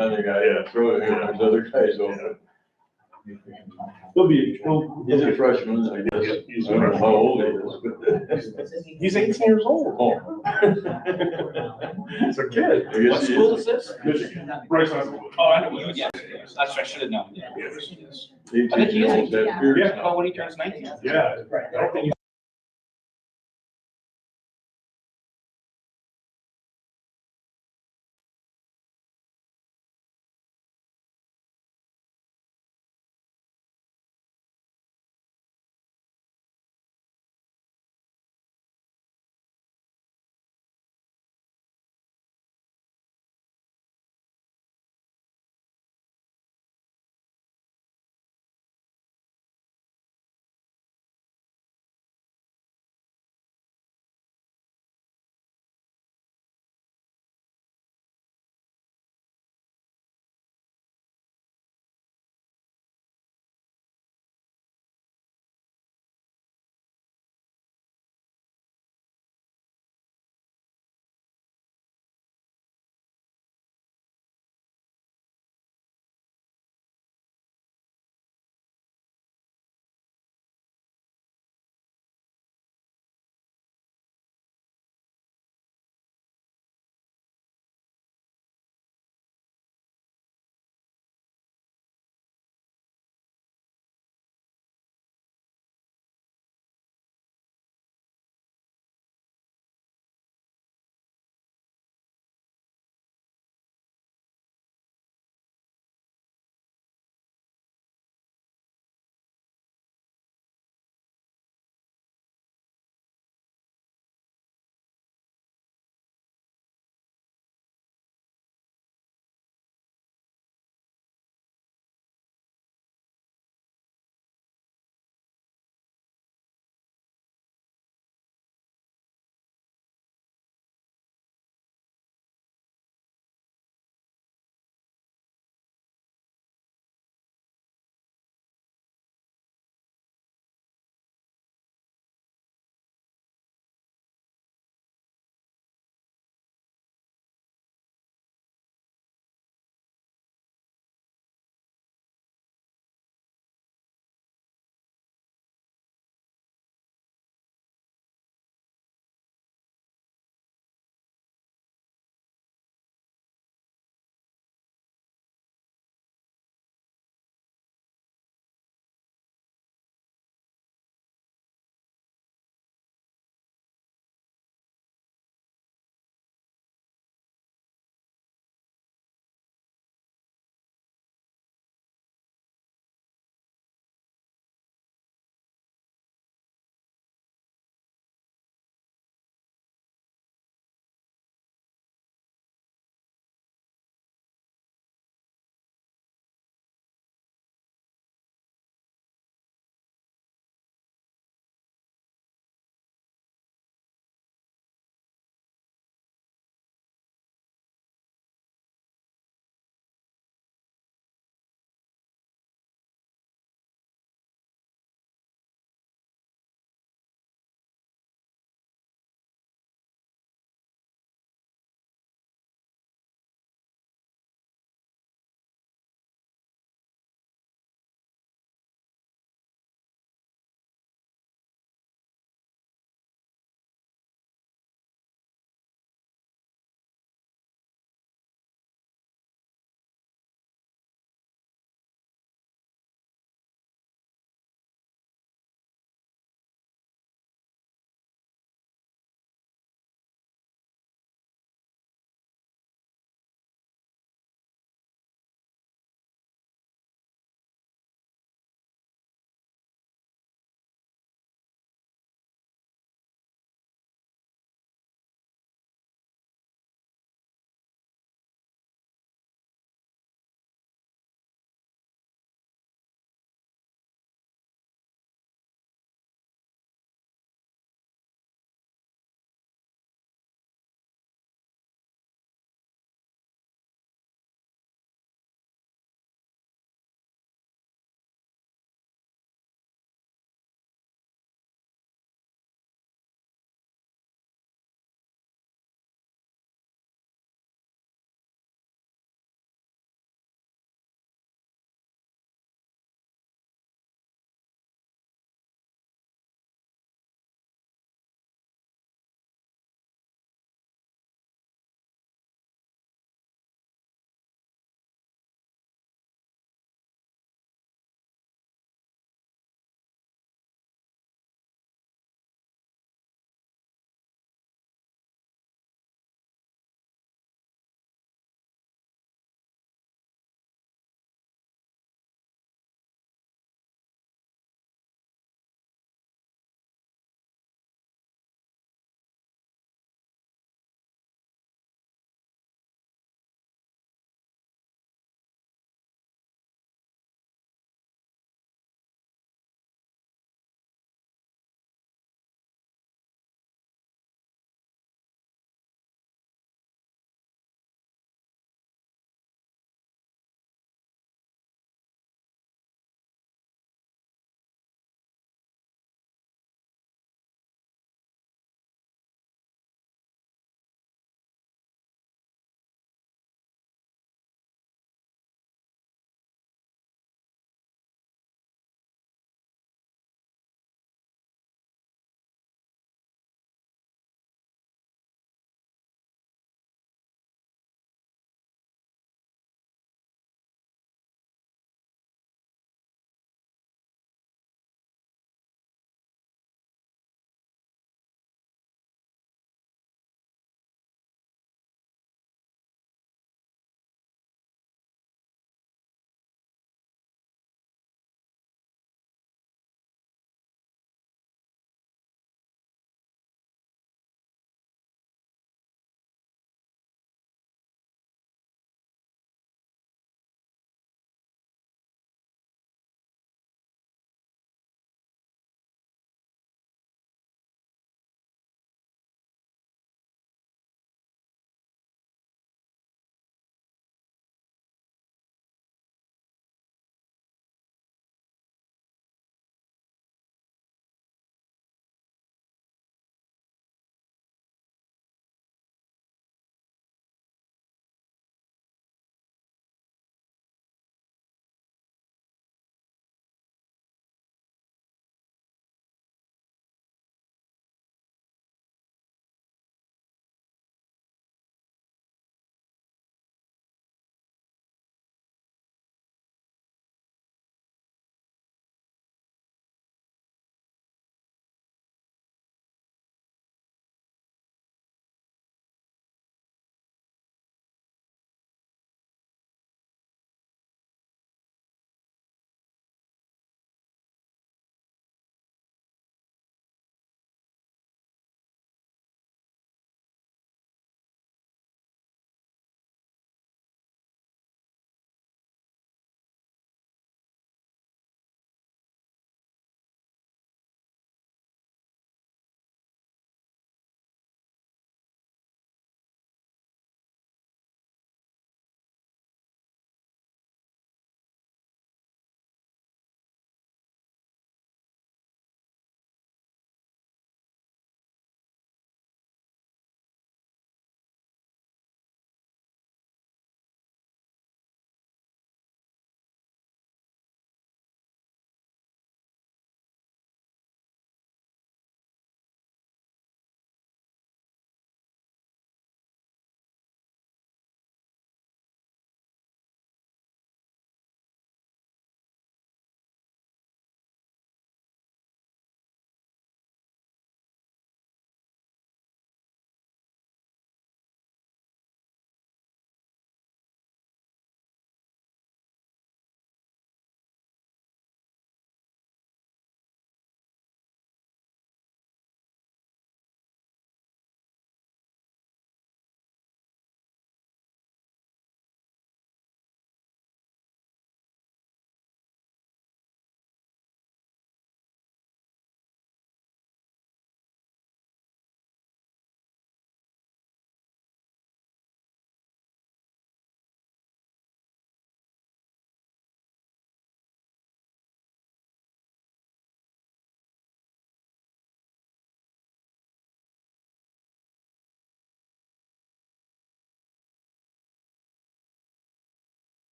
Other guy, yeah, throw it, there's other guys over. He's a freshman, I guess. He's I don't know how old he is, but. He's 18 years old. Oh. He's a kid. I guess What he school is. is this? Michigan. Bryce Underwood. Oh, I know, yes, yes, that's, I should have known. Yes, yes. 18 I think he is years old, that 18. beard's Oh, when he turns 19. Yeah. I don't think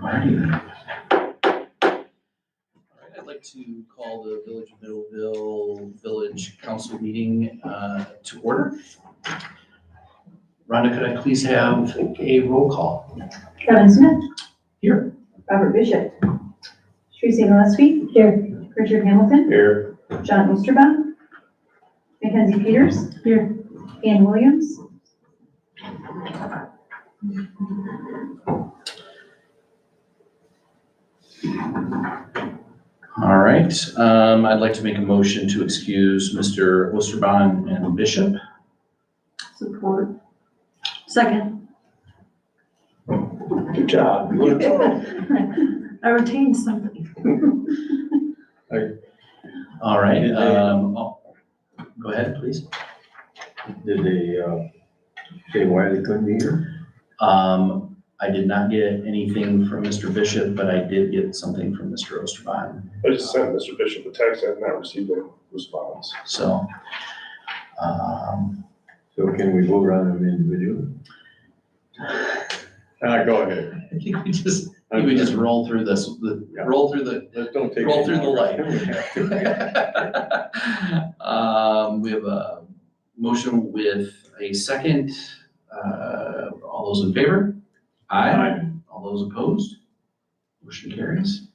Alrighty. I'd like to call the Village of Middleville Village Council meeting to order. Rhonda, could I please have a roll call? Kevin Smith. Here. Robert Bishop. Tracy Gillespie. Here. Richard Hamilton. Here. John Osterbaum. Mackenzie Peters. Here. Ann Williams. All right, I'd like to make a motion to excuse Mr. Osterbaum and Bishop. Support. Second. Good job. I retained something. All right, Did they- go ahead, please. Did they, say why they couldn't be here? I did not get anything from Mr. Bishop, but I did get something from Mr. Osterbaum. I just sent Mr. Bishop a text, I have not received a response. So, So can we vote on them individually? Go ahead. I think we just roll through this, roll through the, Let's don't take. roll any through the longer. light. We have a motion with a second. All those in favor? Aye. All those opposed? Motion carries.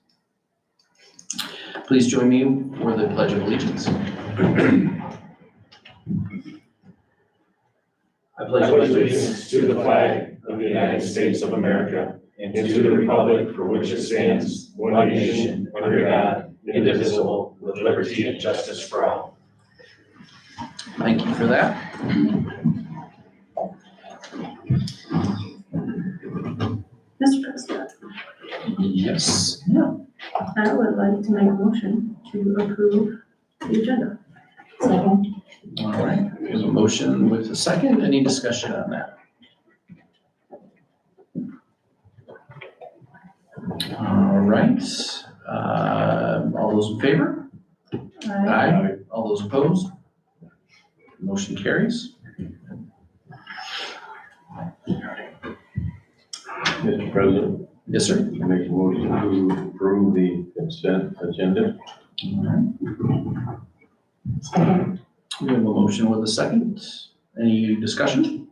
Please join me for the Pledge of Allegiance. I pledge allegiance to the flag of the United States of America and to the republic for which it stands, one nation, under God, indivisible, with liberty and justice for all. Thank you for that. Mr. President, Yes. Yeah. I would like to make a motion to approve the agenda. Second. All right. There's a motion with a second. Any discussion on that? All right. All those in favor? Aye. All those opposed? Motion carries. Mr. President, Yes, sir. I make a motion to approve the consent agenda. All right. We have a motion with a second. Any discussion?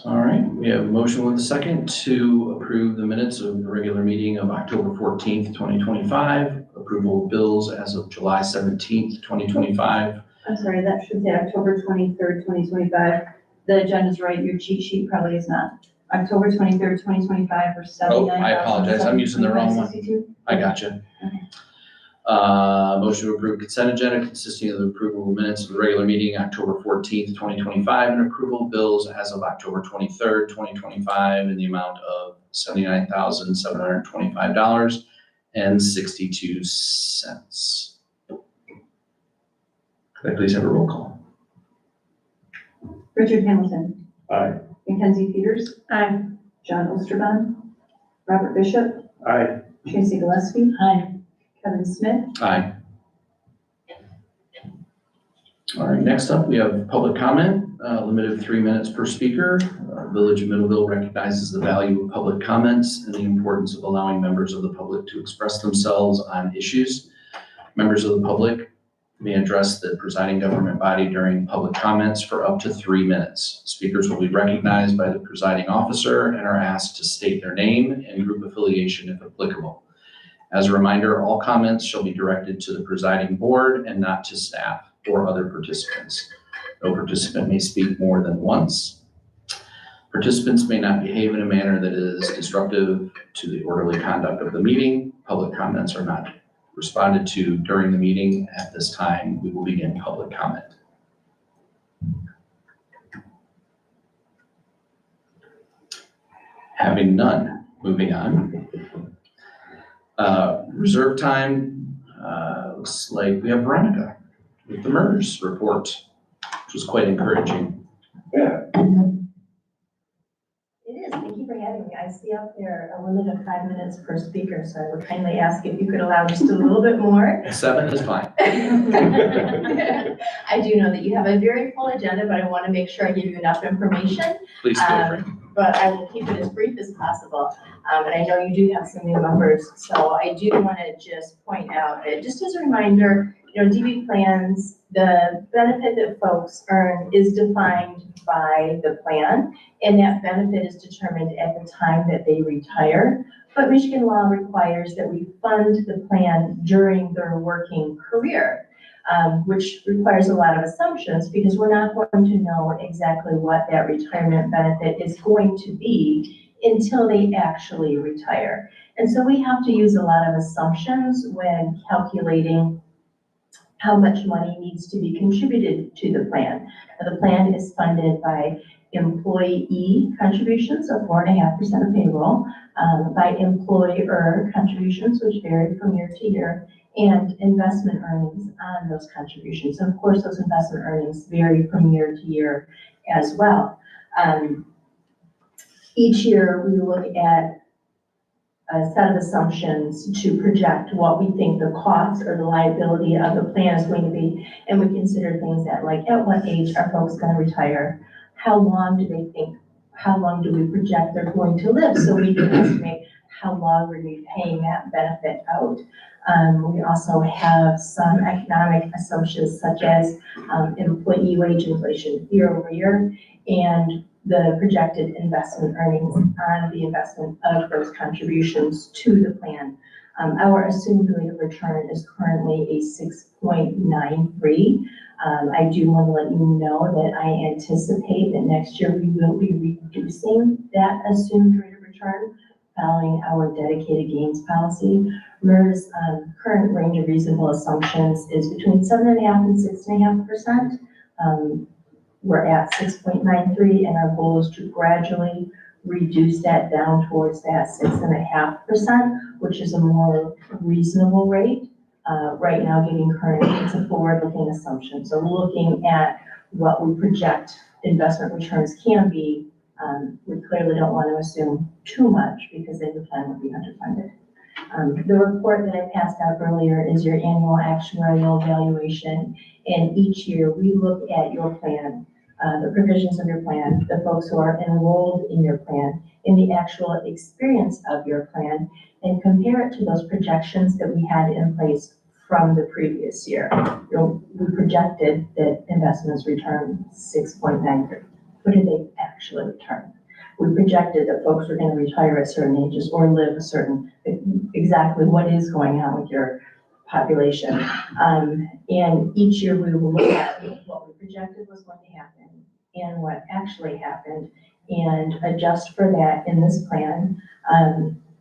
All right, we have a motion with a second to approve the minutes of the regular meeting of October 14th, 2025, approval of bills as of July 17th, 2025. I'm sorry, that should say October 23rd, 2025. The agenda's right, your cheat sheet probably is not. October 23rd, 2025 for 79. I apologize, I'm using the wrong one. 62. I gotcha. Motion to approve consent agenda consisting of the approval of minutes of the regular meeting October 14th, 2025, and approval of bills as of October 23rd, 2025 in the amount of $79,725.62. Could I please have a roll call? Richard Hamilton. Aye. Mackenzie Peters. Aye. John Osterbaum. Robert Bishop. Aye. Tracy Gillespie. Aye. Kevin Smith. Aye. All right, next up, we have public comment, limited 3 minutes per speaker. Village of Middleville recognizes the value of public comments and the importance of allowing members of the public to express themselves on issues. Members of the public may address the presiding government body during public comments for up to 3 minutes. Speakers will be recognized by the presiding officer and are asked to state their name and group affiliation if applicable. As a reminder, all comments shall be directed to the presiding board and not to staff or other participants. No participant may speak more than once. Participants may not behave in a manner that is disruptive to the orderly conduct of the meeting. Public comments are not responded to during the meeting. At this time, we will begin public comment. Having none, moving on. Reserve time, looks like we have Veronica with the MERS report, which was quite encouraging. Yeah. It is, thank you for having me. I see up there a limit of 5 minutes per speaker, so I would kindly ask if you could allow just a little bit more. 7 is fine. I do know that you have a very full agenda, but I want to make sure I give you enough information. Please feel free. But I will keep it as brief as possible. And I know you do have some new members, so I do want to just point out that just as a reminder, DB plans, the benefit that folks earn is defined by the plan, and that benefit is determined at the time that they retire. But Michigan law requires that we fund the plan during their working career, which requires a lot of assumptions because we're not going to know exactly what that retirement benefit is going to be until they actually retire. And so we have to use a lot of assumptions when calculating how much money needs to be contributed to the plan. Now, the plan is funded by employee contributions of 4.5% of payroll, by employer contributions, which vary from year to year, and investment earnings on those contributions. And of course, those investment earnings vary from year to year as well. Each year, we look at a set of assumptions to project what we think the cost or the liability of the plan is going to be. And we consider things that like, at what age are folks going to retire? How long do they think, how long do we project they're going to live? So we can estimate how long we're going to be paying that benefit out. We also have some economic assumptions such as employee wage inflation year over year and the projected investment earnings on the investment of those contributions to the plan. Our assumed rate of return is currently a 6.93. I do want to let you know that I anticipate that next year we will be reducing that assumed rate of return following our dedicated gains policy. MERS current range of reasonable assumptions is between 7.5% and 6.5%. We're at 6.93, and our goal is to gradually reduce that down towards that 6.5%, which is a more reasonable rate. Right now, given current, it's a forward-looking assumption. So looking at what we project investment returns can be, we clearly don't want to assume too much because then the plan would be underfunded. The report that I passed out earlier is your annual actuarial evaluation, and each year we look at your plan, the provisions of your plan, the folks who are enrolled in your plan, and the actual experience of your plan, and compare it to those projections that we had in place from the previous year. We projected that investments return 6.93. What did they actually return? We projected that folks were going to retire at certain ages or live a certain, exactly what is going on with your population. And each year we will look at what we projected was going to happen and what actually happened and adjust for that in this plan.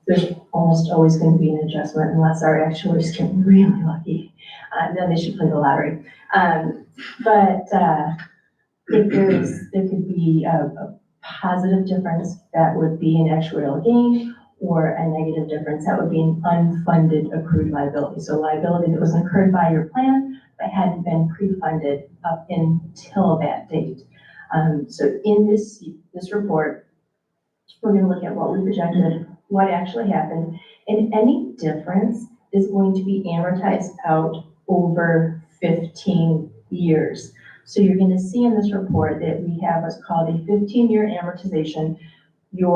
There's almost always going to be an adjustment unless our actuaries get really lucky. Then they should play the lottery. But if there could be a positive difference, that would be an actuarial gain, or a negative difference, that would be an unfunded accrued liability. So liability that was incurred by your plan but hadn't been pre-funded up until that date. So in this report, we're going to look at what we projected, what actually happened, and any difference is going to be amortized out over 15 years. So you're going to see in this report that we have what's called a 15-year amortization. You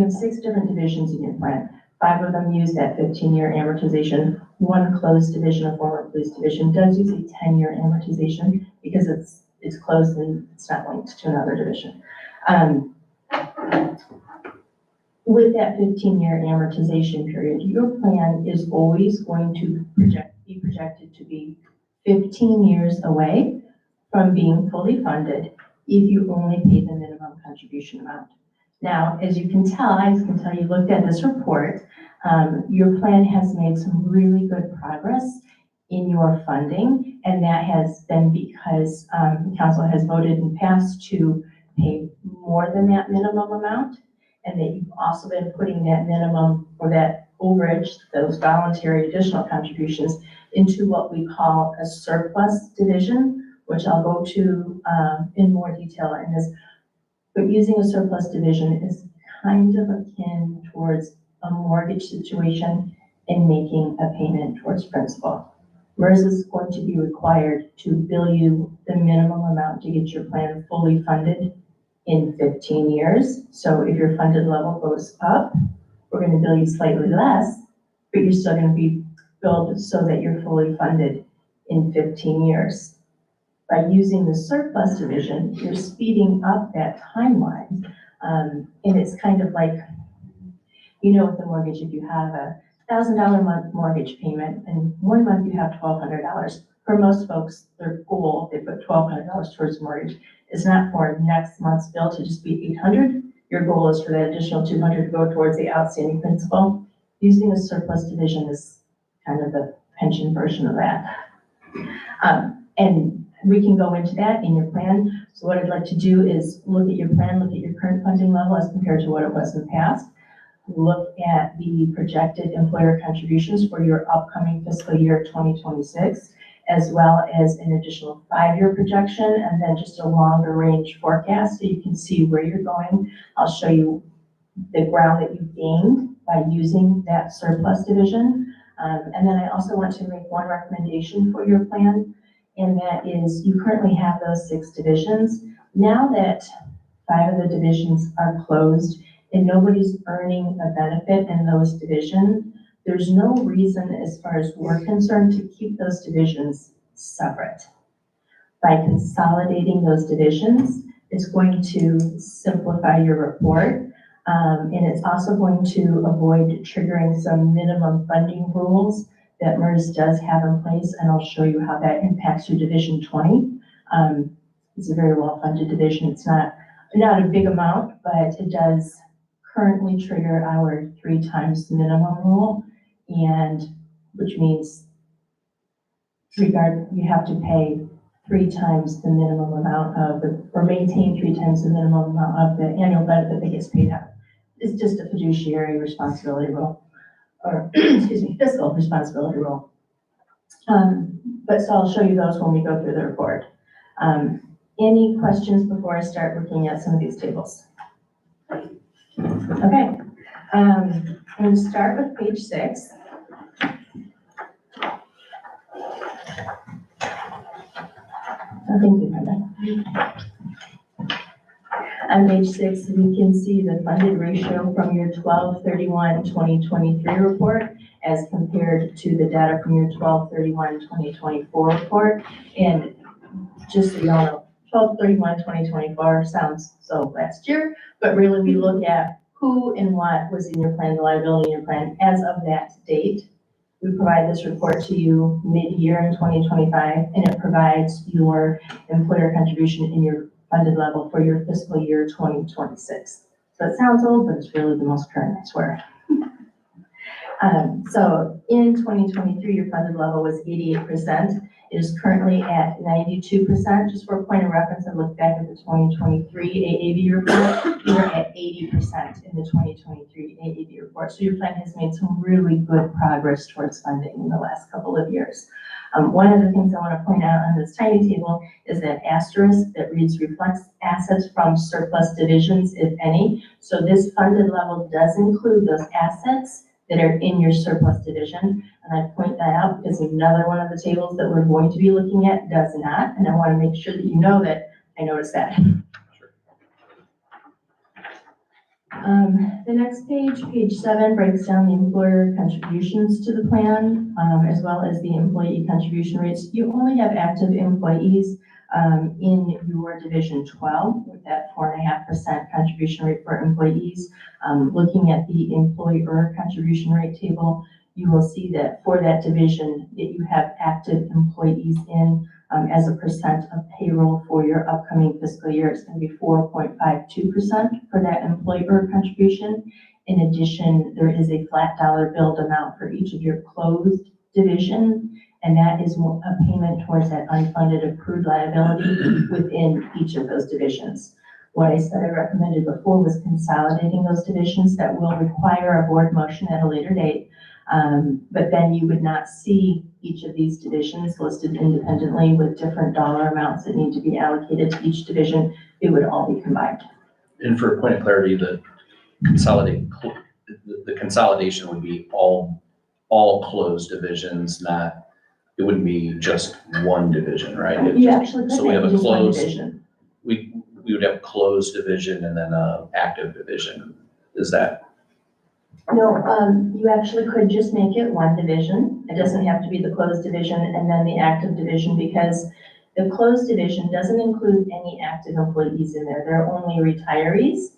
have 6 different divisions in your plan. 5 of them use that 15-year amortization. One closed division, a former police division, does use a 10-year amortization because it's closed and it's not linked to another division. With that 15-year amortization period, your plan is always going to be projected to be 15 years away from being fully funded if you only pay the minimum contribution amount. Now, as you can tell, you looked at this report, your plan has made some really good progress in your funding, and that has been because the council has voted and passed to pay more than that minimum amount, and that you've also been putting that minimum or that overage, those voluntary additional contributions, into what we call a surplus division, which I'll go to in more detail in this. But using a surplus division is kind of akin towards a mortgage situation and making a payment towards principal. MERS is going to be required to bill you the minimum amount to get your plan fully funded in 15 years. So if your funded level goes up, we're going to bill you slightly less, but you're still going to be billed so that you're fully funded in 15 years. By using the surplus division, you're speeding up that timeline. And it's kind of like, you know, with the mortgage, if you have a $1,000 a month mortgage payment and 1 month you have $1,200, for most folks, their goal, they put $1,200 towards the mortgage, is not for next month's bill to just be $800. Your goal is for that additional $200 to go towards the outstanding principal. Using a surplus division is kind of the pension version of that. And we can go into that in your plan. So what I'd like to do is look at your plan, look at your current funding level as compared to what it was in the past. Look at the projected employer contributions for your upcoming fiscal year 2026, as well as an additional 5-year projection, and then just a longer range forecast so you can see where you're going. I'll show you the ground that you gained by using that surplus division. And then I also want to make one recommendation for your plan, and that is you currently have those 6 divisions. Now that 5 of the divisions are closed and nobody's earning a benefit in those divisions, there's no reason as far as we're concerned to keep those divisions separate. By consolidating those divisions, it's going to simplify your report. And it's also going to avoid triggering some minimum funding rules that MERS does have in place, and I'll show you how that impacts your Division 20. It's a very well-funded division. It's not a big amount, but it does currently trigger our 3 times minimum rule, and which means you have to pay 3 times the minimum amount of or maintain 3 times the minimum amount of the annual benefit that gets paid out. It's just a fiduciary responsibility rule, or excuse me, fiscal responsibility rule. But so I'll show you those when we go through the report. Any questions before I start looking at some of these tables? Okay, I'm going to start with page 6. Thank you, Brenda. On page 6, we can see the funded ratio from your 12/31/2023 report as compared to the data from your 12/31/2024 report. And just so you all know, 12/31/2024 sounds so last year, but really we look at who and what was in your plan, the liability in your plan as of that date. We provide this report to you mid-year in 2025, and it provides your employer contribution in your funded level for your fiscal year 2026. So it sounds old, but it's really the most current, I swear. So in 2023, your funded level was 88%. It is currently at 92%. Just for a point of reference, I looked back at the 2023 AAV report. We were at 80% in the 2023 AAV report. So your plan has made some really good progress towards funding in the last couple of years. One of the things I want to point out on this tiny table is that asterisk that reads reflects assets from surplus divisions, if any. So this funded level does include those assets that are in your surplus division. And I point that out because another one of the tables that we're going to be looking at does not. And I want to make sure that you know that I noticed that. The next page, page 7, breaks down the employer contributions to the plan, as well as the employee contribution rates. You only have active employees in your Division 12 with that 4.5% contribution rate for employees. Looking at the employer contribution rate table, you will see that for that division that you have active employees in as a percent of payroll for your upcoming fiscal year, it's going to be 4.52% for that employer contribution. In addition, there is a flat dollar billed amount for each of your closed divisions, and that is a payment towards that unfunded accrued liability within each of those divisions. What I said I recommended before was consolidating those divisions. That will require a board motion at a later date. But then you would not see each of these divisions listed independently with different dollar amounts that need to be allocated to each division. It would all be combined. And for a point of clarity, the consolidation would be all closed divisions, not, it wouldn't be just one division, right? It You just- actually could so we have make a just one closed- division. We would have closed division and then a active division. Is that, No, you actually could just make it one division. It doesn't have to be the closed division and then the active division, because the closed division doesn't include any active employees in there. They're only retirees,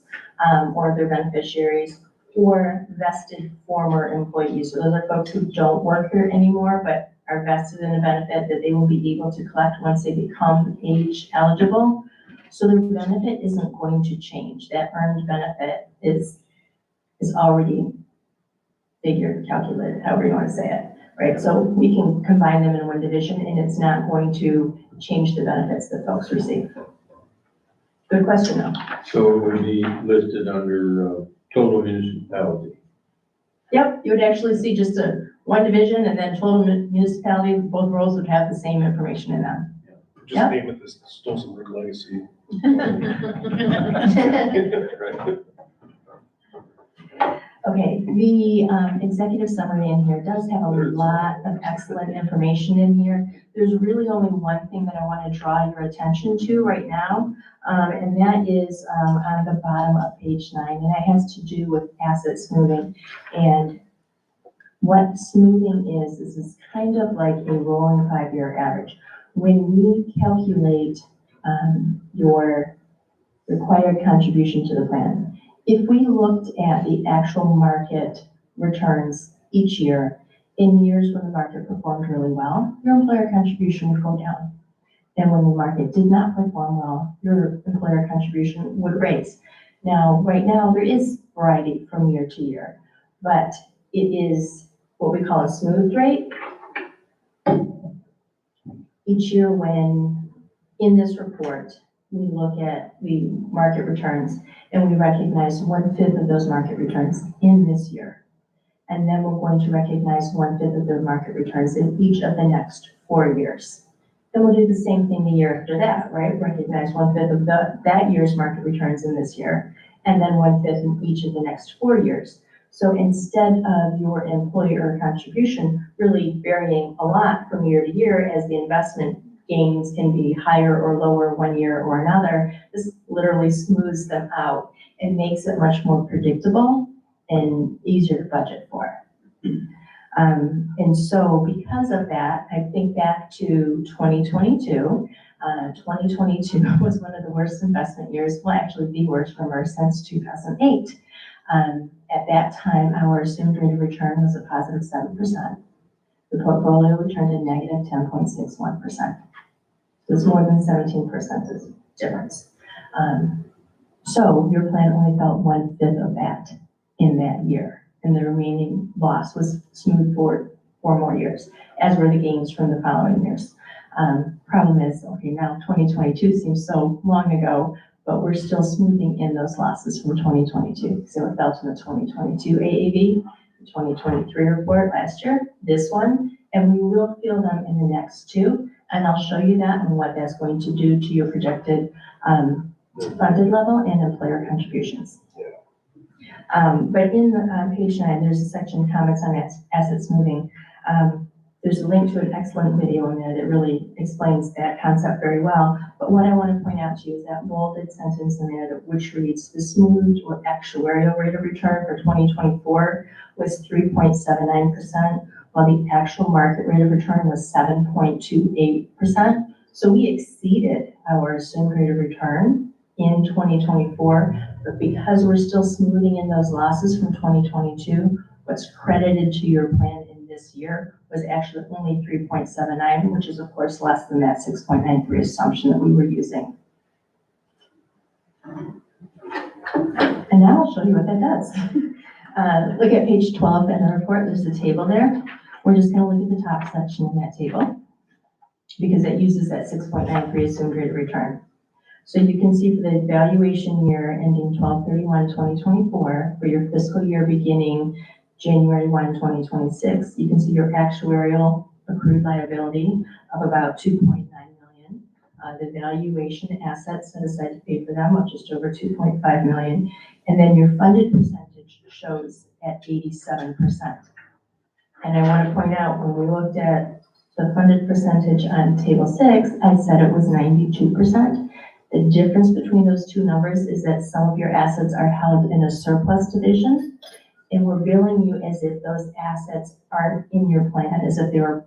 or their beneficiaries, or vested former employees. So those are folks who don't work here anymore, but are vested in a benefit that they will be able to collect once they become age eligible. So their benefit isn't going to change. That earned benefit is already figured, calculated, however you want to say it, right? So we can combine them in one division and it's not going to change the benefits that folks receive. Good question though. So it would be listed under total municipality. Yep, you would actually see just one division and then total municipality, both roles would have the same information in them. Just Yeah. name it this Stolzenberg Legacy. Right. Okay, the executive summary in here does have a lot of excellent information in here. There's really only one thing that I want to draw your attention to right now, and that is on the bottom of page 9, and it has to do with asset smoothing. And what smoothing is kind of like a rolling 5-year average. When we calculate your required contribution to the plan, if we looked at the actual market returns each year, in years when the market performed really well, your employer contribution would go down. And when the market did not perform well, your employer contribution would raise. Now, right now, there is variety from year to year, but it is what we call a smooth rate. Each year when, in this report, we look at the market returns and we recognize 1/5 of those market returns in this year. And then we're going to recognize 1/5 of the market returns in each of the next 4 years. Then we'll do the same thing the year after that, right? Recognize 1/5 of that year's market returns in this year, and then 1/5 in each of the next 4 years. So instead of your employer contribution really varying a lot from year to year as the investment gains can be higher or lower one year or another, this literally smooths them out and makes it much more predictable and easier to budget for. And so because of that, I think back to 2022. 2022 was one of the worst investment years, well, actually the worst for MERS since 2008. At that time, our assumed rate of return was a positive 7%. The portfolio returned a negative 10.61%. It's more than 17% difference. So your plan only felt 1/5 of that in that year, and the remaining loss was smoothed for 4 more years, as were the gains from the following years. Problem is, okay, now 2022 seems so long ago, but we're still smoothing in those losses from 2022. So it fell to the 2022 AAV, the 2023 report last year, this one, and we will feel them in the next 2. And I'll show you that and what that's going to do to your projected funded level and employer contributions. But in the, page 9, there's a section comments on asset smoothing. There's a link to an excellent video in there that really explains that concept very well. But what I want to point out to you is that bolded sentence in there that which reads, the smoothed or actuarial rate of return for 2024 was 3.79%, while the actual market rate of return was 7.28%. So we exceeded our assumed rate of return in 2024, but because we're still smoothing in those losses from 2022, what's credited to your plan in this year was actually only 3.79, which is of course less than that 6.93 assumption that we were using. And now I'll show you what that does. Look at page 12 in the report, there's a table there. We're just gonna look at the top section in that table because it uses that 6.93 assumed rate of return. So you can see for the valuation year ending 12/31/2024, for your fiscal year beginning January 1, 2026, you can see your actuarial accrued liability of about $2.9 million. the valuation assets set aside to pay for them of just over 2.5 million. And then your funded percentage shows at 87%. And I want to point out, when we looked at the funded percentage on table 6, I said it was 92%. The difference between those two numbers is that some of your assets are held in a surplus division, and we're billing you as if those assets aren't in your plan, as if they were,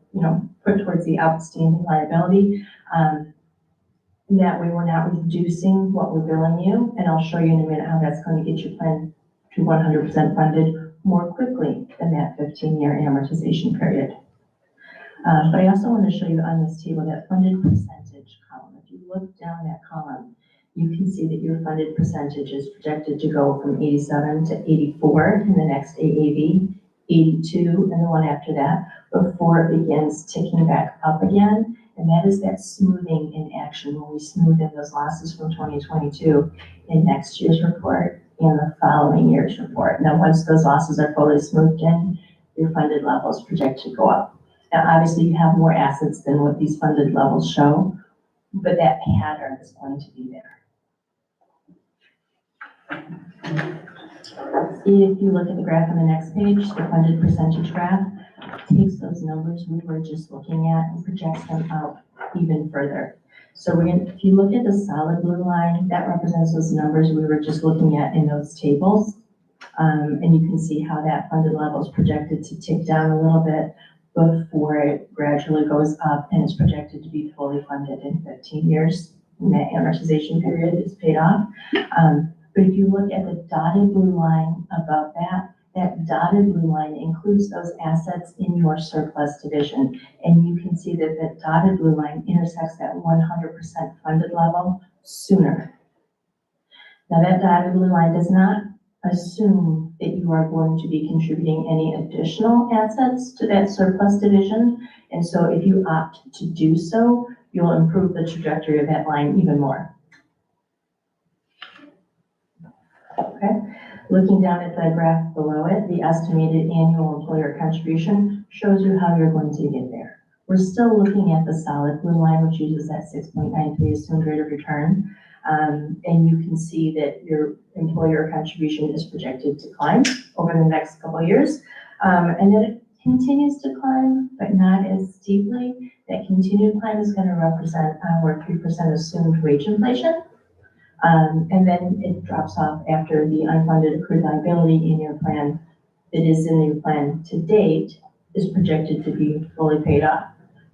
put towards the outstanding liability. That way we're not reducing what we're billing you, and I'll show you in a minute how that's going to get your plan to 100% funded more quickly than that 15-year amortization period. But I also want to show you on this table that funded percentage column. If you look down that column, you can see that your funded percentage is projected to go from 87 to 84 in the next AAV, 82 and the one after that, before it begins ticking back up again. And that is that smoothing in action, when we smooth in those losses from 2022 in next year's report and the following year's report. Now, once those losses are fully smoothed in, your funded levels project to go up. Now, obviously, you have more assets than what these funded levels show, but that pattern is going to be there. If you look at the graph on the next page, the funded percentage graph takes those numbers we were just looking at and projects them out even further. So if you look at the solid blue line, that represents those numbers we were just looking at in those tables. And you can see how that funded level is projected to tick down a little bit before it gradually goes up, and it's projected to be fully funded in 15 years when that amortization period is paid off. But if you look at the dotted blue line above that, that dotted blue line includes those assets in your surplus division. And you can see that that dotted blue line intersects that 100% funded level sooner. Now, that dotted blue line does not assume that you are going to be contributing any additional assets to that surplus division. And so if you opt to do so, you'll improve the trajectory of that line even more. Okay, looking down at the graph below it, the estimated annual employer contribution shows you how you're going to get there. We're still looking at the solid blue line, which uses that 6.93 assumed rate of return. And you can see that your employer contribution is projected to climb over the next couple of years. And then it continues to climb, but not as steeply. That continued climb is going to represent our 3% assumed wage inflation. And then it drops off after the unfunded accrued liability in your plan that is in your plan to date is projected to be fully paid off.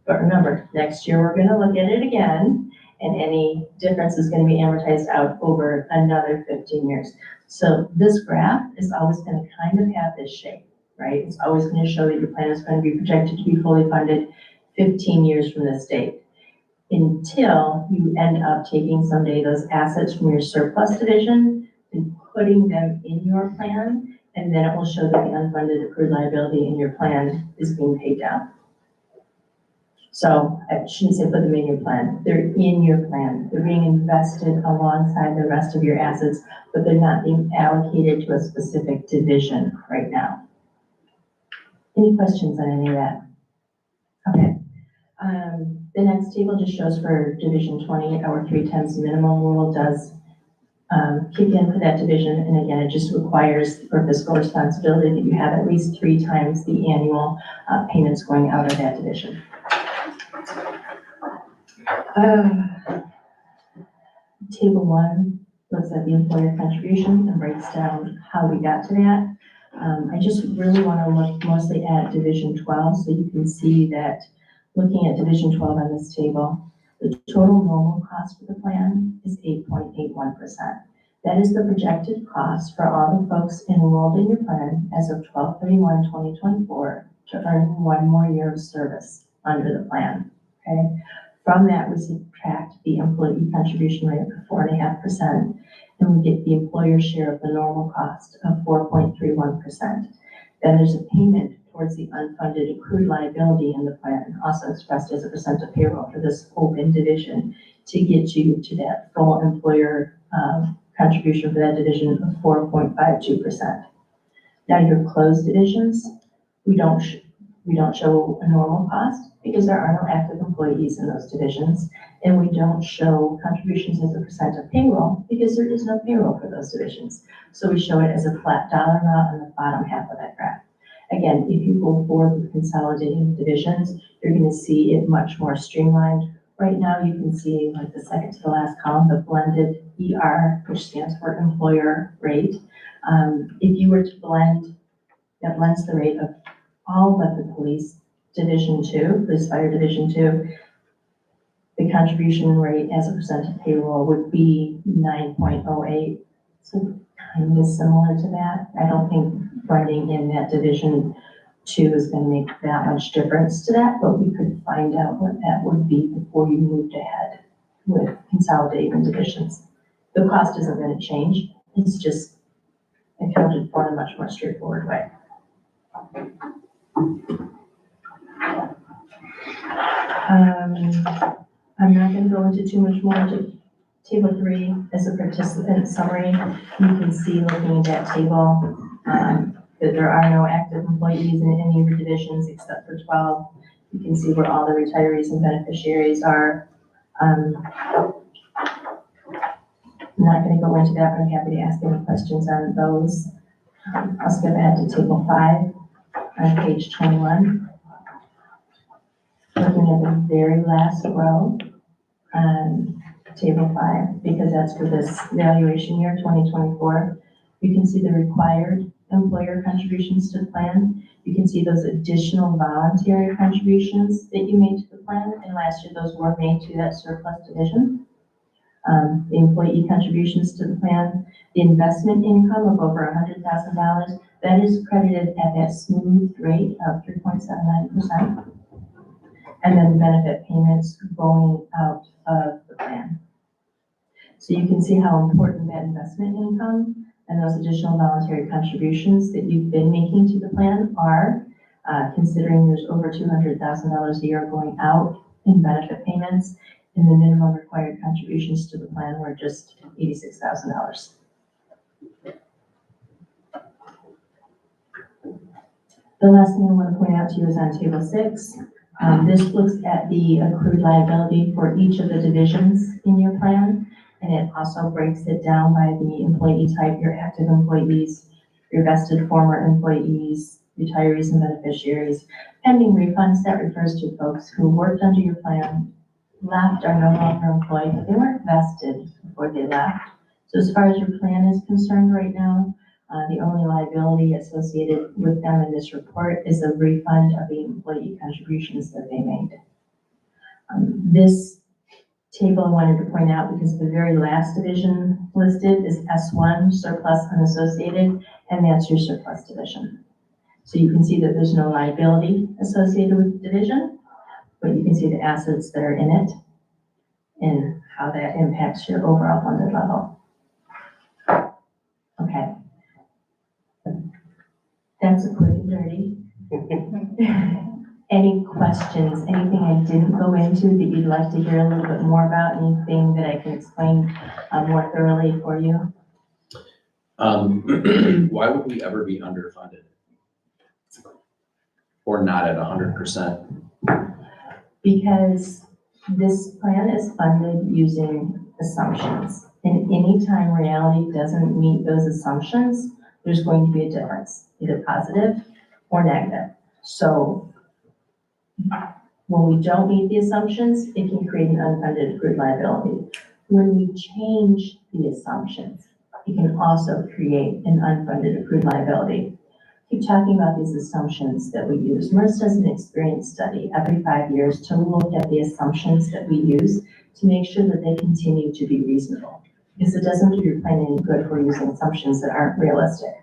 But remember, next year we're going to look at it again, and any difference is going to be amortized out over another 15 years. So this graph is always going to kind of have this shape, right? It's always going to show that your plan is going to be projected to be fully funded 15 years from this date, until you end up taking someday those assets from your surplus division and putting them in your plan, and then it will show that the unfunded accrued liability in your plan is being paid down. So I shouldn't say put them in your plan. They're in your plan. They're being invested alongside the rest of your assets, but they're not being allocated to a specific division right now. Any questions on any of that? Okay. The next table just shows for Division 20, our 3 times minimum rule does kick in for that division. And again, it just requires for fiscal responsibility that you have at least 3 times the annual payments going out of that division. Table 1 looks at the employer contribution and breaks down how we got to that. I just really want to look mostly at Division 12, so you can see that looking at Division 12 on this table, the total normal cost for the plan is 8.81%. That is the projected cost for all the folks enrolled in your plan as of 12/31/2024 to earn 1 more year of service under the plan, okay? From that, we subtract the employee contribution rate of 4.5%, and we get the employer share of the normal cost of 4.31%. Then there's a payment towards the unfunded accrued liability in the plan, also expressed as a percent of payroll for this open division, to get you to that full employer contribution for that division of 4.52%. Now your closed divisions, we don't We don't show a normal cost because there are no active employees in those divisions. And we don't show contributions as a percent of payroll because there is no payroll for those divisions. So we show it as a flat dollar amount on the bottom half of that graph. Again, if you go forward with consolidating divisions, you're going to see it much more streamlined. Right now, you can see like the second to the last column, the blended ER, which stands for employer rate. If you were to blend, that blends the rate of all but the police division 2, police fire division 2, the contribution rate as a percent of payroll would be 9.08. So kind of similar to that. I don't think blending in that division 2 is going to make that much difference to that, but we could find out what that would be before you moved ahead with consolidating divisions. The cost isn't going to change. It's just accounted for in a much more straightforward way. I'm not going to go into too much more into table 3 as a participant summary. You can see looking at that table that there are no active employees in any of the divisions except for 12. You can see where all the retirees and beneficiaries are. I'm not going to go into that, but I'm happy to ask any questions on those. I'll skip ahead to table 5 on page 21. Looking at the very last row on table 5, because that's for this valuation year, 2024. You can see the required employer contributions to the plan. You can see those additional voluntary contributions that you made to the plan, and last year those were made to that surplus division. The employee contributions to the plan, the investment income of over $100,000, that is credited at that smooth rate of 3.79%. And then benefit payments going out of the plan. So you can see how important that investment income and those additional voluntary contributions that you've been making to the plan are, considering there's over $200,000 a year going out in benefit payments, and the minimum required contributions to the plan were just $86,000. The last thing I want to point out to you is on table 6. This looks at the accrued liability for each of the divisions in your plan, and it also breaks it down by the employee type, your active employees, your vested former employees, retirees and beneficiaries. Pending refunds, that refers to folks who worked under your plan, left, are no longer employed, but they weren't vested before they left. So as far as your plan is concerned right now, the only liability associated with them in this report is a refund of the employee contributions that they made. This table I wanted to point out because the very last division listed is S1, surplus unassociated, and that's your surplus division. So you can see that there's no liability associated with the division, but you can see the assets that are in it and how that impacts your overall funded level. Okay. That's a quick and dirty. Any questions, anything I didn't go into that you'd like to hear a little bit more about, anything that I can explain more thoroughly for you? Why would we ever be underfunded? Or not at 100%? Because this plan is funded using assumptions. And anytime reality doesn't meet those assumptions, there's going to be a difference, either positive or negative. So when we don't meet the assumptions, it can create an unfunded accrued liability. When we change the assumptions, it can also create an unfunded accrued liability. Keep talking about these assumptions that we use. MERS does an experience study every 5 years to look at the assumptions that we use to make sure that they continue to be reasonable. Because it doesn't do your plan any good if we're using assumptions that aren't realistic.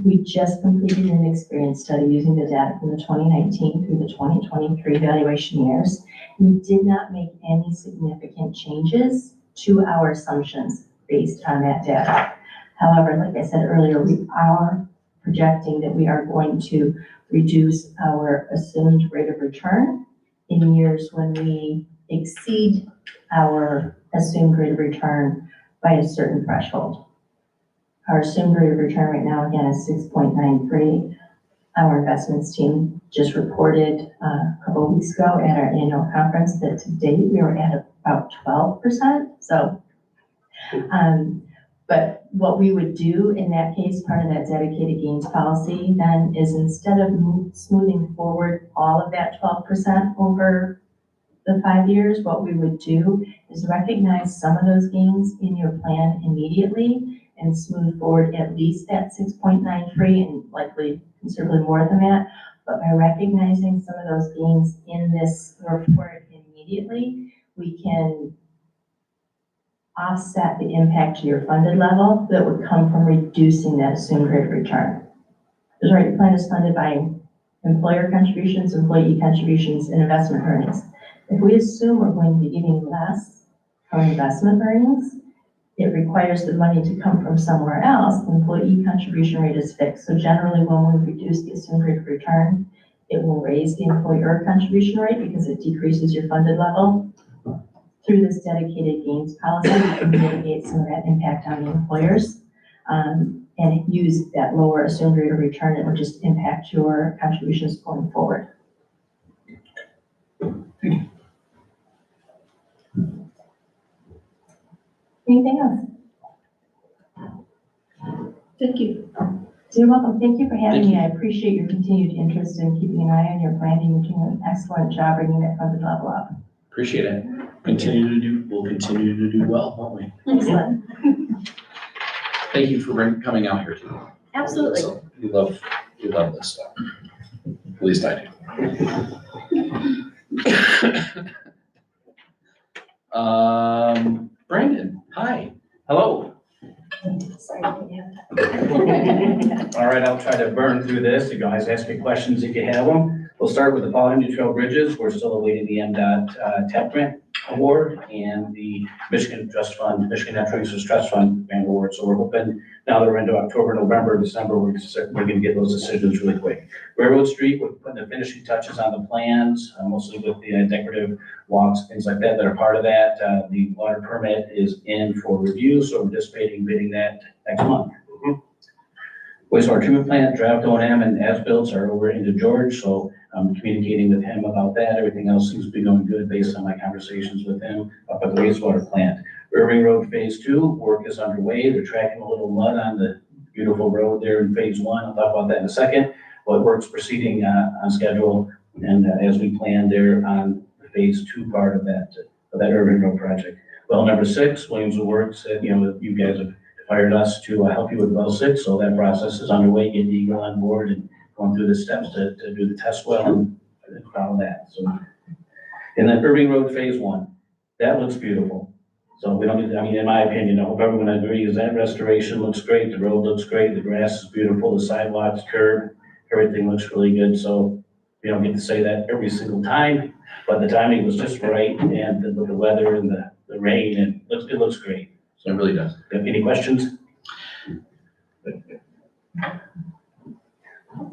We just completed an experience study using the data from the 2019 through the 2023 evaluation years. We did not make any significant changes to our assumptions based on that data. However, like I said earlier, we are projecting that we are going to reduce our assumed rate of return in years when we exceed our assumed rate of return by a certain threshold. Our assumed rate of return right now, again, is 6.93. Our investments team just reported a couple of weeks ago at our annual conference that to date we were at about 12%. So, but what we would do in that case, part of that dedicated gains policy then is instead of smoothing forward all of that 12% over the 5 years, what we would do is recognize some of those gains in your plan immediately and smooth forward at least that 6.93 and likely considerably more than that. But by recognizing some of those gains in this report immediately, we can offset the impact to your funded level that would come from reducing that assumed rate of return. Because right, your plan is funded by employer contributions, employee contributions, and investment earnings. If we assume we're going to be getting less from investment earnings, it requires the money to come from somewhere else. The employee contribution rate is fixed. So generally when we reduce the assumed rate of return, it will raise the employer contribution rate because it decreases your funded level. Through this dedicated gains policy, we can mitigate some of that impact on the employers and use that lower assumed rate of return. It will just impact your contributions going forward. Anything else? Thank you. You're welcome. Thank you for having Thank me. I appreciate your continued interest in keeping an eye on your planning. You're doing an excellent job bringing that funded level up. Appreciate it. We'll continue to do well, won't we? Excellent. Thank you for coming out here today. Absolutely. So, we love this stuff. At least I do. Brandon, hi. Hello. Sorry. All right, I'll try to burn through this. You guys ask me questions if you have them. We'll start with the Paulding Trail Bridges. We're still awaiting the MDOT TAP grant award and the Michigan Trust Fund, Michigan Natural Resources Trust Fund grant award. So we're hoping now that we're into October, November, December, we're going to get those decisions really quick. Railroad Street, we're putting the finishing touches on the plans, mostly with the decorative walks, things like that are part of that. The water permit is in for review, so we're anticipating bidding that next month. Wastewater treatment plant, draft O&M and as-builts are over into George, so I'm communicating with him about that. Everything else seems to be going good based on my conversations with him up at the wastewater plant. Irving Road Phase 2, work is underway. They're tracking a little mud on the beautiful road there in Phase 1. I'll talk about that in a second. But work's proceeding on schedule and as we planned there on the Phase 2 part of that Irving Road project. Well, number 6, Williams & Works said, you guys have hired us to help you with well 6, so that process is underway, getting Eagle on board and going through the steps to do the test well and follow that. So, and then Irving Road Phase 1, that looks beautiful. So we don't need, in my opinion, I hope everyone agrees that restoration looks great, the road looks great, the grass is beautiful, the sidewalks, curb, everything looks really good. So we don't get to say that every single time, but the timing was just right and the weather and the rain and it looks great. So it really does. Have any questions?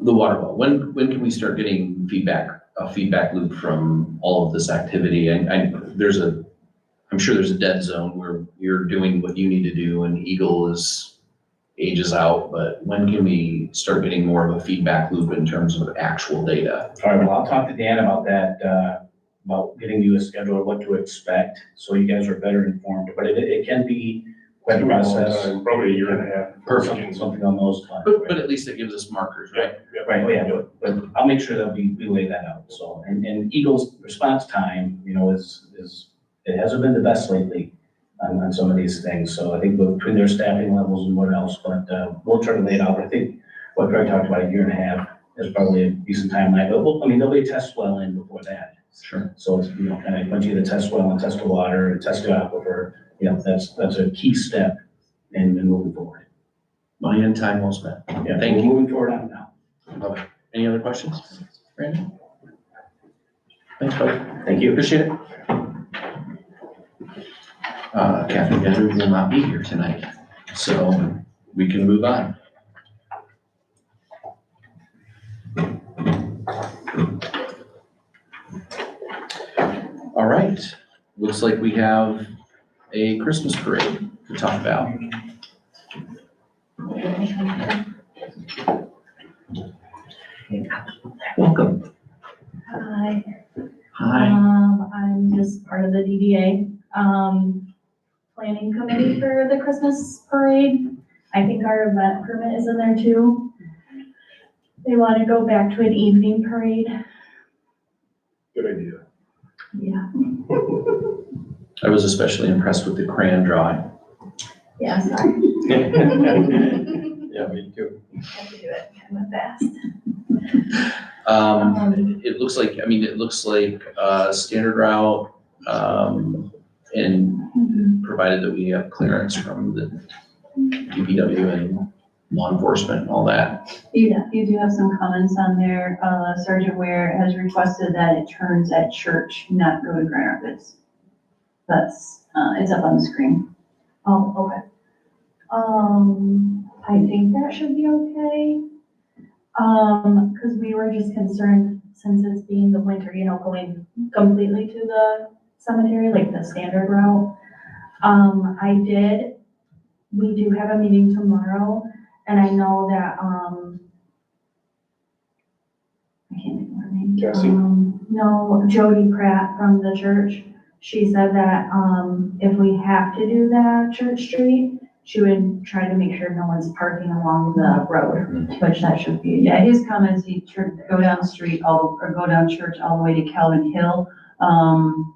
The water well, when can we start getting a feedback loop from all of this activity? I'm sure there's a dead zone where you're doing what you need to do and Eagle ages out, but when can we start getting more of a feedback loop in terms of actual data? All right, well, I'll talk to Dan about that, about getting you a schedule of what to expect, so you guys are better informed, but it can be quite a process. Probably a year and a half. Something on those lines. But at least it gives us markers, right? Right, oh yeah, but I'll make sure that we lay that out, so, and Eagle's response time, it hasn't been the best lately on some of these things, so I think between their staffing levels and what else, but we'll try to lay it out. I think what Greg talked about, a year and a half is probably a decent timeline, but there'll be a test well in before that. Sure. So it's, kind of once you get a test well and test the water and test the aquifer, that's a key step in moving forward. Money and time well spent. Yeah, Thank we're you. moving forward on now. Love it. Any other questions, Brandon? Thanks, buddy. Thank you. Appreciate it. Catherine Gedru will not be here tonight, so we can move on. All right, looks like we have a Christmas parade to talk about. Welcome. Hi. Hi. I'm just part of the DDA, planning committee for the Christmas parade. I think our event permit is in there too. They want to go back to an evening parade. Good idea. Yeah. I was especially impressed with the crayon drawing. Yeah, sorry. Yeah, me too. Had to do it kind of fast. It looks like, it looks like standard route, and provided that we have clearance from the DPW and law enforcement and all that. You do have some comments on there. Sergeant Ware has requested that it turns at Church, not go to Grand Rapids. That's, it's up on the screen. Oh, okay. I think that should be okay. Cause we were just concerned since it's being the winter, going completely to the cemetery, like the standard route. We do have a meeting tomorrow, and I know that, I can't think of her name. Cassie? No, Jody Pratt from the church. She said that, if we have to do that Church Street, she would try to make sure no one's parking along the road, which that should be. Yeah, his comments, he should go down the street or go down Church all the way to Calvin Hill,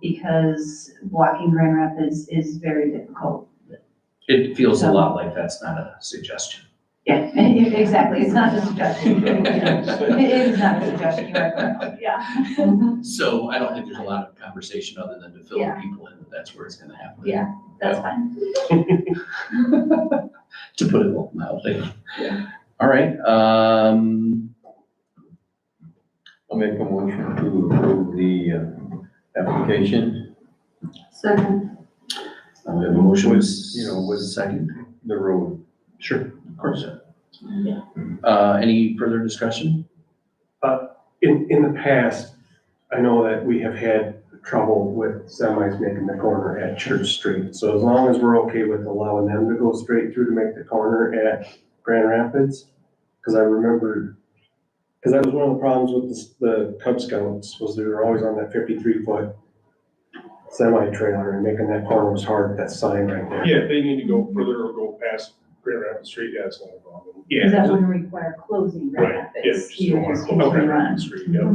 because walking Grand Rapids is very difficult. It feels a lot like that's not a suggestion. Yeah, exactly. It's not a suggestion. It is not a suggestion, you are correct. Yeah. So I don't think there's a lot of conversation other than to fill Yeah. people in, that that's where it's gonna happen. Yeah, that's fine. To put it mildly. Yeah. All right, I'll make a motion to approve the application, Second. we have a motion, With, with a second. the road. Sure, of course. Yeah. Any further discussion? In the past, I know that we have had trouble with semis making the corner at Church Street. So as long as we're okay with allowing them to go straight through to make the corner at Grand Rapids, because I remember, because that was one of the problems with the Cub Scouts, was they were always on that 53-foot semi-trailer, and making that corner was hard, that sign right there. Yeah, if they need to go further or go past Grand Rapids Street, yeah, it's not a problem. Because that wouldn't require closing Grand Right, Rapids. yeah, just You don't would want just to go up continue Grand on. Rapids Street, yeah.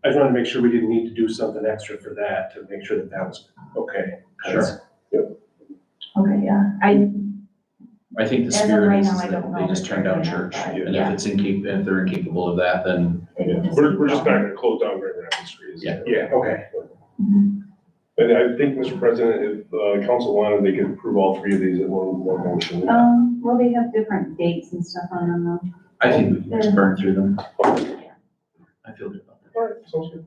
I just wanted to make sure we didn't need to do something extra for that, to make sure that that was okay. Sure. Okay, yeah. I think the As of spirit right is now, I that don't they know just if turned they're down doing church, that, but and yeah. if they're incapable of that, then They can just We're keep just not going. gonna close down Grand Rapids Street. is it? Yeah. Yeah, okay. Mhm. And I think, Mr. President, if council wanted, they could approve all three of these in one motion. Well, they have different dates and stuff on them though. I think we can just burn through them. I feel good about that. All right, sounds good.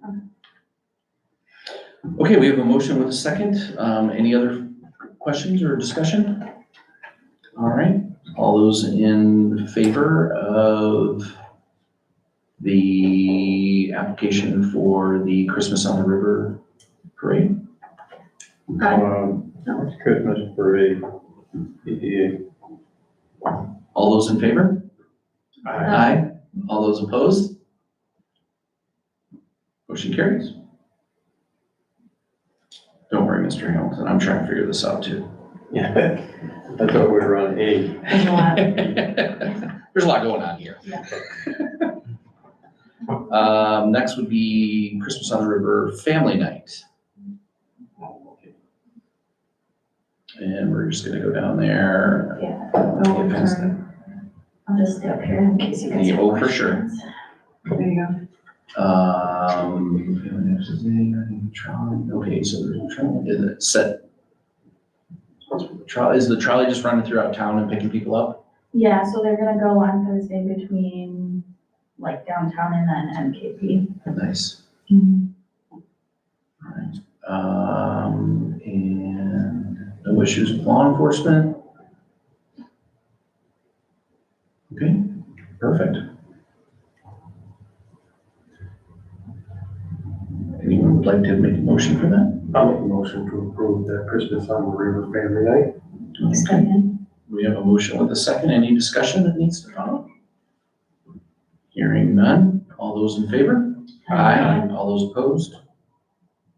Okay, we have a motion with a second. Any other questions or discussion? All right, all those in favor of the application for the Christmas on the River parade? Christmas parade, PTA. All those in favor? Aye. All those opposed? Motion carries. Don't worry, Mr. Hamilton, I'm trying to figure this out too. Yeah, I thought we were on A. There's a lot. There's a lot going on here. Yeah. Next would be Christmas on the River Family Night. And we're just gonna go down there. Yeah. Get past that. I'll just stay up here in case you guys have Oh, for sure. questions. There you go. Okay, so there's a trolley, is it set? Is the trolley just running throughout town and picking people up? Yeah, so they're gonna go on Thursday between like downtown and then MKP. Nice. Alright, and no issues with law enforcement? Okay, perfect. Anyone would like to make a motion for that? I'll make a motion to approve the Christmas on the River Family Night. Second. We have a motion with a second. Any discussion that needs to follow? Hearing none. All those in favor? Aye. All those opposed?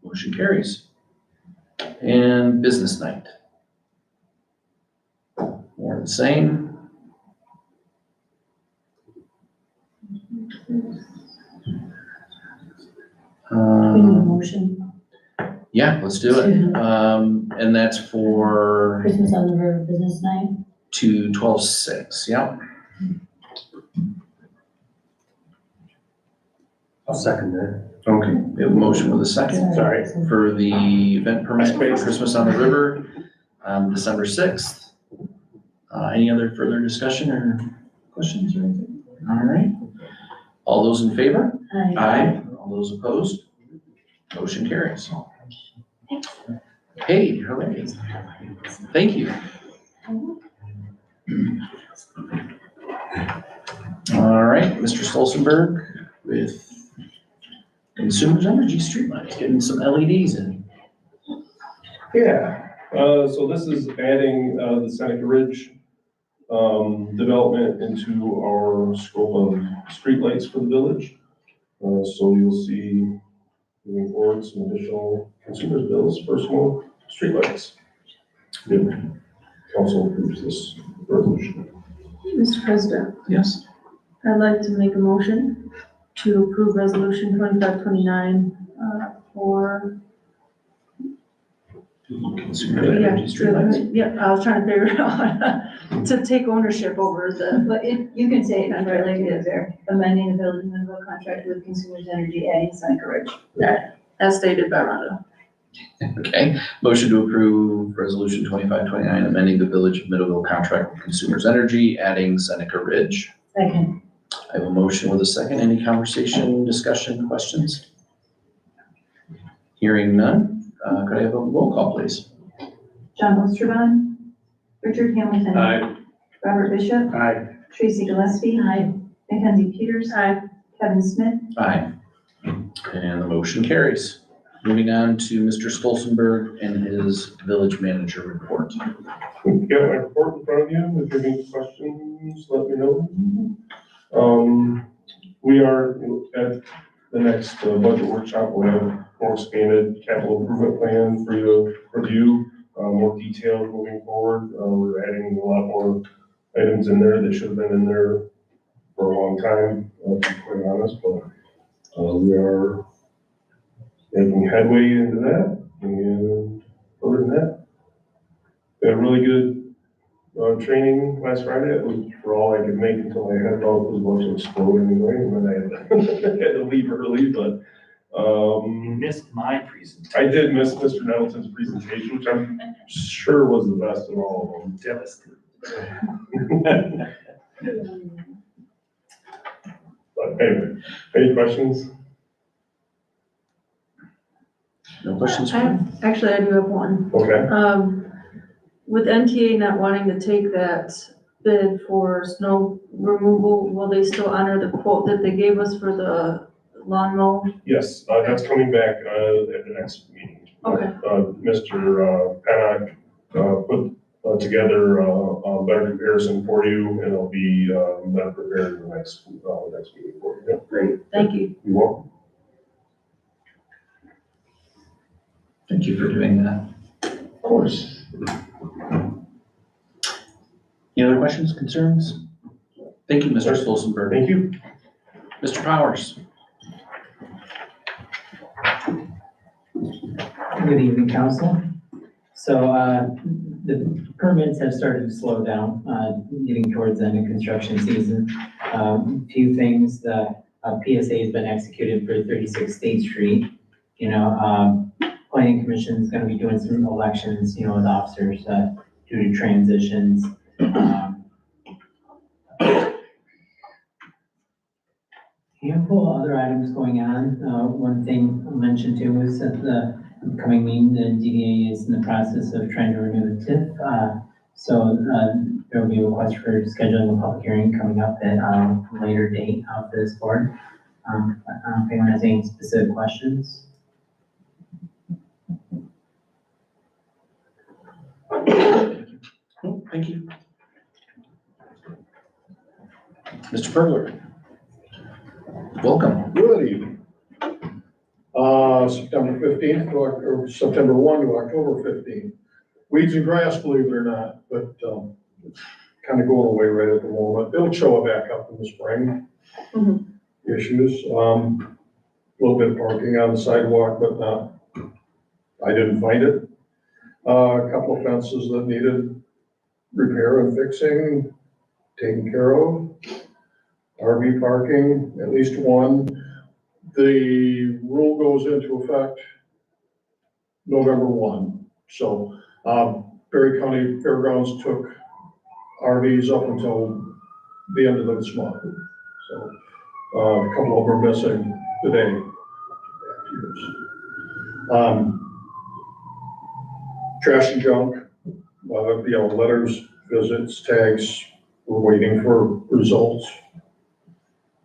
Motion carries. And business night. More the same. We need a motion. Yeah, let's do it. And that's for Christmas on the River Business Night. to 12/6, yeah. I'll second that. Okay, we have a motion with a second Sorry. for the event permit for Christmas on the River on December 6th. Any other further discussion or questions or anything? All right. All those in favor? Aye. All those opposed? Motion carries. Hey, hooray. Thank you. All right, Mr. Stolzenberg with Consumers Energy Streetlights, getting some LEDs in. Yeah, so this is adding, the Seneca Ridge, development into our scope of streetlights for the village. So you'll see moving forward some additional consumers bills for small streetlights. If council approves this resolution. Mr. President, Yes. I'd like to make a motion to approve resolution 2529, for, Consumer Energy Streetlights. yeah, I was trying to figure it out, to take ownership over the, But you can say it under like it is there, amending the village municipal contract with Consumers Energy adding Seneca Ridge. as stated by Rhonda. Okay, motion to approve resolution 2529, amending the Village of Middleville contract with Consumers Energy, adding Seneca Ridge. Second. I have a motion with a second. Any conversation, discussion, questions? Hearing none, could I have a roll call, please? John Osterbaum, Richard Hamilton. Aye. Robert Bishop, Aye. Tracy Gillespie. Aye. Mackenzie Peters. Aye. Kevin Smith. Aye. And the motion carries. Moving on to Mr. Stolzenberg and his village manager report. You got my report in front of you. If you have any questions, let me know. We are at the next budget workshop. We'll have a more expanded capital improvement plan for you to review, more detailed moving forward. We're adding a lot more items in there that should have been in there for a long time, to be quite honest, but we are making headway into that. And other than that, we had a really good training last Friday. It was for all I could make until my head felt was about to explode anyway, and then I had to leave early, but, You missed my presentation. I did miss Mr. Nettleton's presentation, which I'm sure was the best of all of them. Devastated. But anyway, any questions? No questions? Actually, I do have one. Okay. With NTA not wanting to take that bid for snow removal, will they still honor the quote that they gave us for the lawn mower? Yes, that's coming back at the next meeting. Okay. Mr. Panic put together a better comparison for you, and it'll be better prepared in the next meeting for you. Great, thank you. You're welcome. Thank you for doing that. Of course. Any other questions, concerns? Thank you, Mr. Stolzenberg. Thank you. Mr. Powers. Good evening, council. So the permits have started to slow down, getting towards the end of construction season. Few things, the PSA has been executed for 36 State Street. Planning Commission is going to be doing some elections, with officers due to transitions. Handful of other items going on. One thing I'll mention too is that the upcoming meeting, the DDA is in the process of trying to renew the TIF. So there will be a request for scheduling a public hearing coming up at a later date of this board. If anyone has any specific questions. Oh, thank you. Mr. Pergler. Welcome. Good evening. September 15th or September 1 to October 15th. Weeds and grass, believe it or not, but, it's kind of going away right at the moment. It'll show back up in the spring. Issues, a little bit of parking on the sidewalk, but not, I didn't find it. A couple of fences that needed repair and fixing, taken care of. RV parking, at least one. The rule goes into effect November 1. So, Berry County Fairgrounds took RVs up until the end of this month. So, a couple of them are missing today. Trash and junk, letters, visits, tags, we're waiting for results.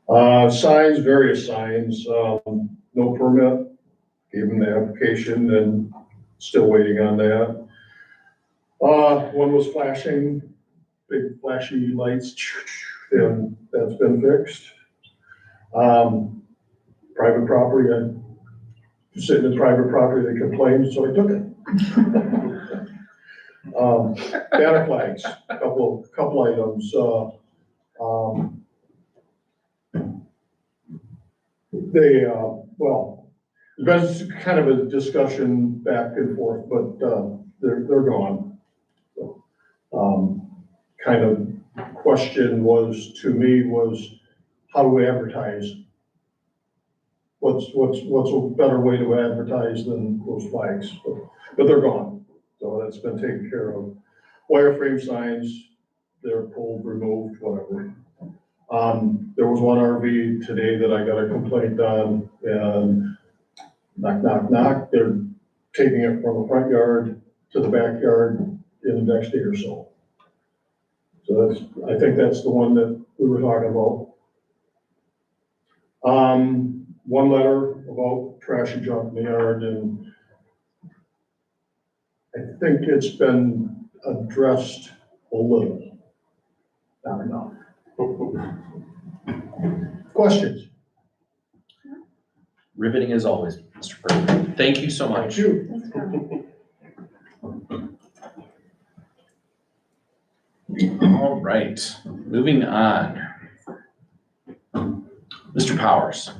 Signs, various signs, no permit, gave them the application and still waiting on that. One was flashing, big flashy lights, and that's been fixed. Private property, I'm sitting in private property, they complained, so I took it. Banner flags, couple items, there's been kind of a discussion back and forth, but, they're gone. So, kind of question was, to me, was how do we advertise? What's a better way to advertise than those flags? But they're gone, so that's been taken care of. Wireframe signs, they're pulled, removed, whatever. There was one RV today that I got a complaint on, and knock, knock, knock, they're taking it from the front yard to the backyard in the next day or so. So that's, I think that's the one that we were talking about. One letter about trash and junk in the yard, and I think it's been addressed a little, not enough. Questions? Riveting as always, Mr. President. Thank you so much. Thank you. All right, moving on. Mr. Powers.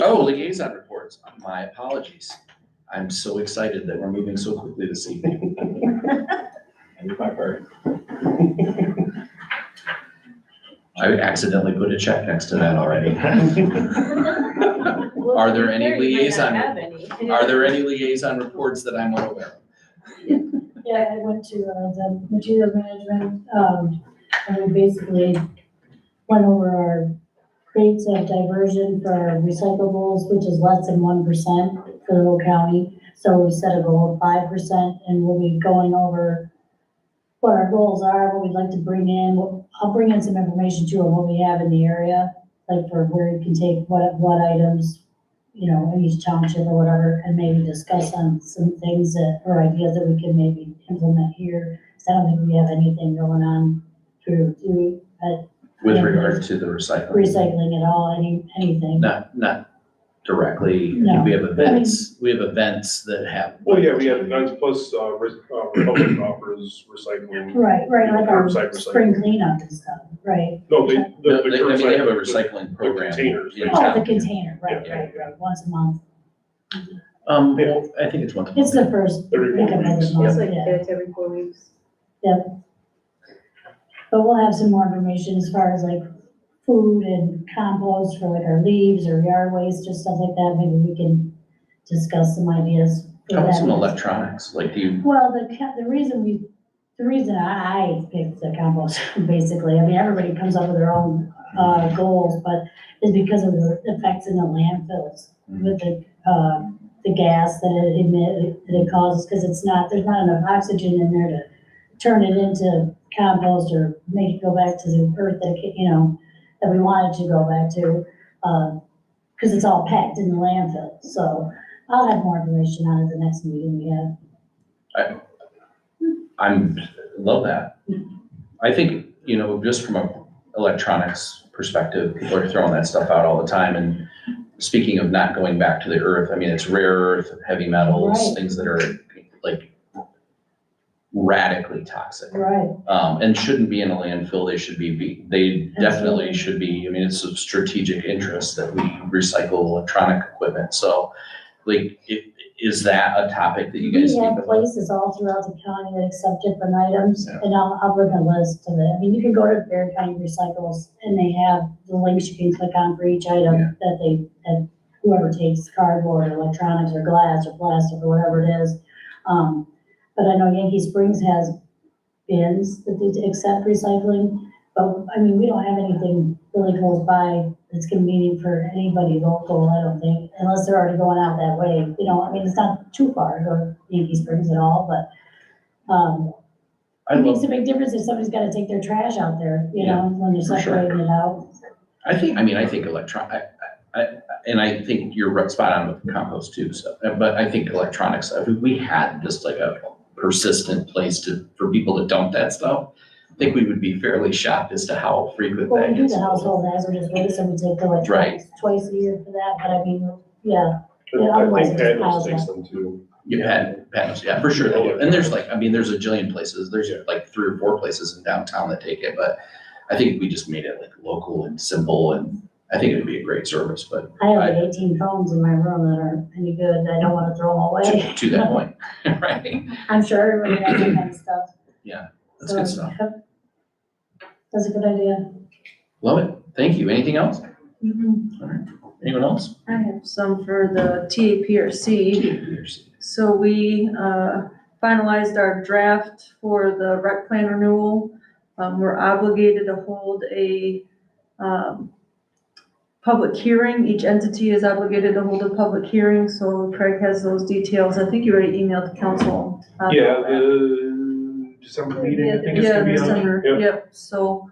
Oh, liaison reports. My apologies. I'm so excited that we're moving so quickly this evening. I did my part. I accidentally put a check next to that already. Are there any liaison, are there any liaison reports that I'm unaware of? Yeah, I went to the material management, and we basically went over our rates of diversion for our recyclables, which is less than 1% for the whole county. So we set a goal of 5%, and we'll be going over what our goals are, what we'd like to bring in. I'll bring in some information too on what we have in the area, like for where you can take what items, you know, in each township or whatever, and maybe discuss on some things that, or ideas that we can maybe implement here. So I don't think we have anything going on through With regard to the recycling? recycling at all, anything. Not directly. No. We have events that have. Well, yeah, we have events plus, Republic offers recycling. Right, like our Curbside spring recycling. cleanup and stuff, right? No, They have a recycling program. containers. in Oh, the town. container, right, once a month. Well, I think it's one. It's the first week Every 4 of every weeks. month, It's like, yeah. it's every 4 weeks. But we'll have some more information as far as like food and compost for like our leaves or yard waste or stuff like that. Maybe we can discuss some ideas. for How about that. some electronics? Like, do you, Well, the reason I picked the compost, basically, I mean, everybody comes up with their own, goals, but is because of the effects in the landfills with the gas that it causes, because there's not enough oxygen in there to turn it into compost or make it go back to the earth that, that we want it to go back to, because it's all packed in the landfill. So I'll have more information on it the next meeting we have. love that. I think, just from a electronics perspective, people are throwing that stuff out all the time. And speaking of not going back to the earth, I mean, it's rare earth, heavy metals, Right. things that are like radically toxic. Right. And shouldn't be in a landfill. They definitely should be. I mean, it's of strategic interest that we recycle electronic equipment. So like, is that a topic that you guys We think have about? places all throughout the county that accept different items, Yeah. and I'll bring a list of it. I mean, you can go to Bear County Recycles, and they have the links you can click on for each item that whoever takes cardboard, electronics, or glass, or plastic, or whatever it is. But I know Yankee Springs has bins that they accept recycling, but, I mean, we don't have anything really close by that's convenient for anybody local, I don't think, unless they're already going out that way. You know, I mean, it's not too far to go to Yankee Springs at all, but, it makes a big difference if somebody's gotta take their trash out there, you know, when they're for sure. separating it out. I think and I think you're spot on with the compost too, so, but I think electronics, if we had just like a persistent place for people to dump that stuff, I think we would be fairly shocked as to how frequent Well, that we do gets. the household hazardous waste, and we take the electronics twice a year for that, but I mean, yeah. Yeah, I otherwise think it just Daniels piles takes up. them too. You had panels, yeah, for sure. they do. And there's like, I mean, there's a jillion places, there's like 3 or 4 places in downtown that take it, but I think if we just made it like local and simple, and I think it would be a great service, but I have like 18 phones in my room that aren't any good, that I don't wanna throw them away. to that point, right? I'm sure everybody has that kind of stuff. Yeah, that's good So, stuff. yep. That's a good idea. Love it. Thank you. Anything else? Mhm. All right. Anyone else? I have some for the TAPRC. So we finalized our draft for the rec plan renewal. We're obligated to hold a public hearing. Each entity is obligated to hold a public hearing, so Craig has those details. I think you already emailed the council. Yeah, the December meeting, I think it's Yeah, gonna be on. December, Yep. yep, so,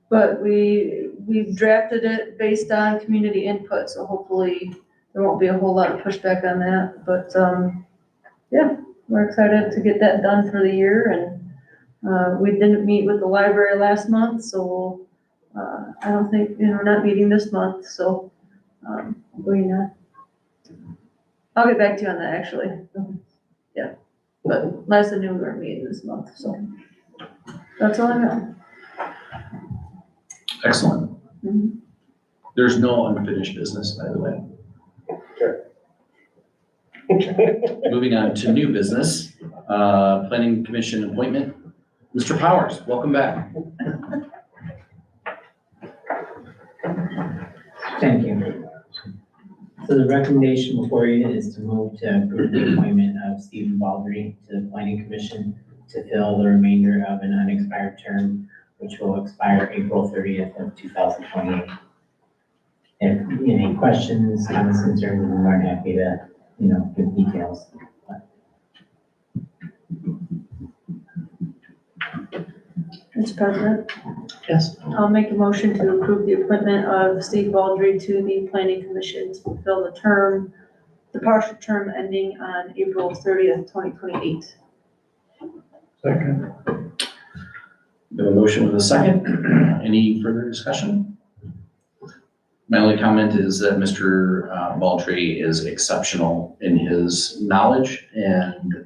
but we drafted it based on community input, so hopefully there won't be a whole lot of pushback on that, but, yeah, we're excited to get that done for the year, and, we didn't meet with the library last month, so, I don't think, we're not meeting this month, so, I'll get back to you on that, actually. Yeah, but last I knew we weren't meeting this month, so that's all I got. Excellent. Mhm. There's no unfinished business, by the way. Moving on to new business, planning commission appointment. Mr. Powers, welcome back. Thank you. So the recommendation before you is to move to approve the appointment of Stephen Baldry to the Planning Commission to fill the remainder of an unexpired term, which will expire April 30th of 2028. If any questions, comments, concerns, I'm more than happy to, give details. Mr. President, Yes. I'll make a motion to approve the appointment of Steve Baldry to the planning commission to fulfill the partial term ending on April 30th, 2028. Second. We have a motion with a second. Any further discussion? My only comment is that Mr. Baldry is exceptional in his knowledge, and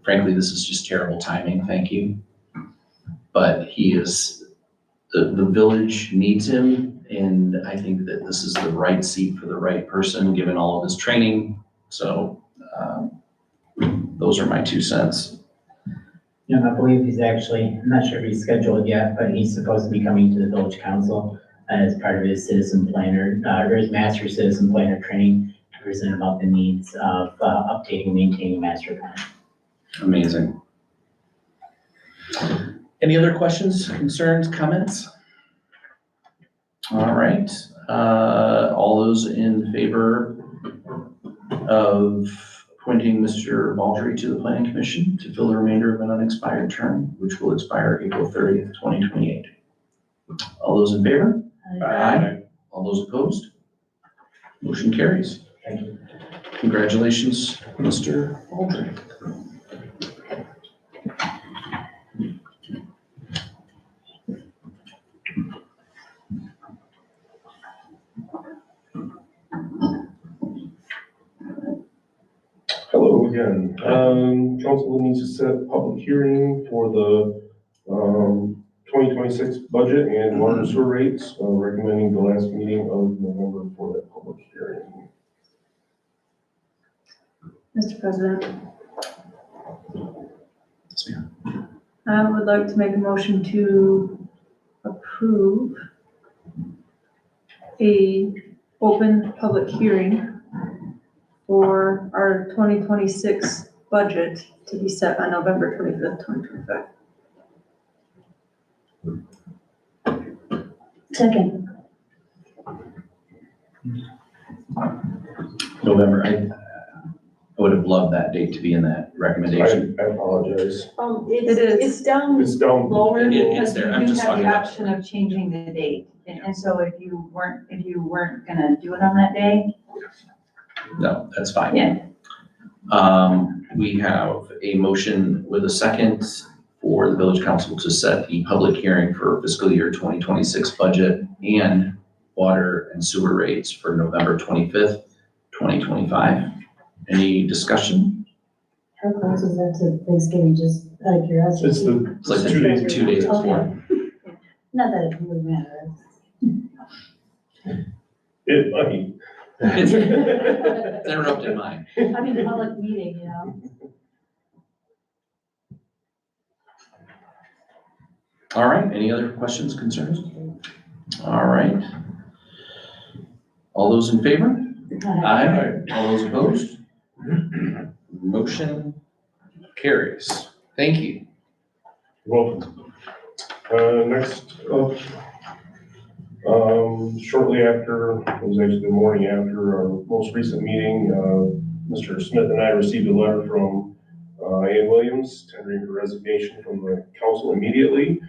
frankly, this is just terrible timing. Thank you. But he is, the village needs him, and I think that this is the right seat for the right person, given all of his training. So those are my 2 cents. I believe he's actually, I'm not sure if he's scheduled yet, but he's supposed to be coming to the village council as part of his citizen planner, or his master citizen planner training to present about the needs of updating and maintaining master plan. Amazing. Any other questions, concerns, comments? All right, all those in favor of appointing Mr. Baldry to the Planning Commission to fill the remainder of an unexpired term, which will expire April 30th, 2028. All those in favor? Aye. All those opposed? Motion carries. Thank you. Congratulations, Mr. Baldry. again. Council needs to set public hearing for the, 2026 budget and water and sewer rates, recommending the last meeting of November for that public hearing. Mr. President, Yes, ma'am. I would like to make a motion to approve a open public hearing for our 2026 budget to be set on November 25th, 2025. Second. November, I would have loved that date to be in that recommendation. I apologize. It is. It's down It's down. lower It's because there. you I'm do just have talking the about- option of changing the date. And so if you weren't gonna do it on that day, No, that's fine. Yeah. We have a motion with a second for the village council to set the public hearing for fiscal year 2026 budget and water and sewer rates for November 25th, 2025. Any discussion? How close is that to Thanksgiving, just out of curiosity? It's the, It's like it's 2 days. 2 days before. Okay. Not that it really matters. It might. It's interrupted mine. I mean, public meeting, you know? All right, any other questions, concerns? All right. All those in favor? Aye. All those opposed? Motion carries. Thank you. Welcome. Next up, shortly after, it was actually the morning after our most recent meeting, Mr. Smith and I received a letter from Ann Williams tendering her resignation from the council immediately.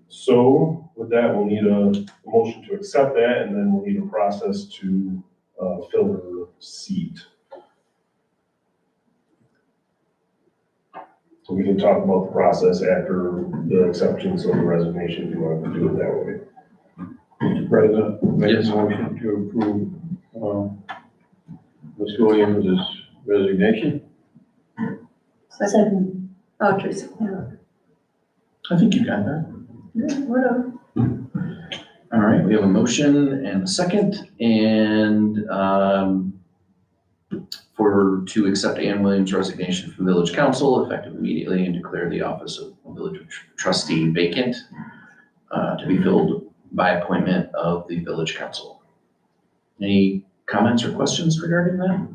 So with that, we'll need a motion to accept that, and then we'll need a process to fill her seat. So we can talk about the process after the acceptance of the resignation, if you want to do it that way. Mr. President, make Yes. a motion to approve, Ms. Williams' resignation. Second. Oh, Teresa, yeah. I think you got that. Yeah, whatever. All right, we have a motion and a second, and to accept Ann Williams' resignation from village council effective immediately and declare the office of village trustee vacant to be filled by appointment of the village council. Any comments or questions regarding that?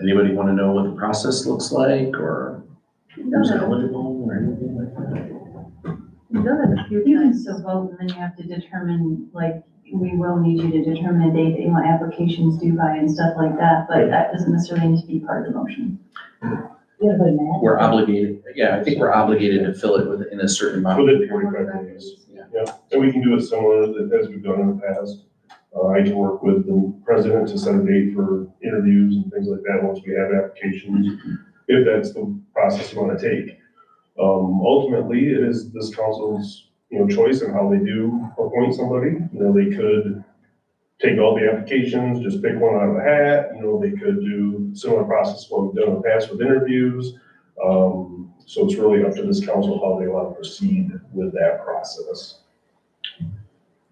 Anybody want to know what the process looks like, or who's eligible, or anything like that? You've done it a few You can times. still vote, and then you have to determine, like, we will need you to determine a date that you want applications due by and stuff like that, but that doesn't necessarily need to be part of the motion. You gotta put an ad. We're obligated, yeah, I think we're obligated to fill it within a certain amount. Within 45 days. Yeah, and we can do it similar as we've done in the past. I can work with the president to set a date for interviews and things like that once we have applications, if that's the process you want to take. Ultimately, it is this council's, choice in how they do appoint somebody. They could take all the applications, just pick one out of the hat. They could do similar process what we've done in the past with interviews. So it's really up to this council how they want to proceed with that process.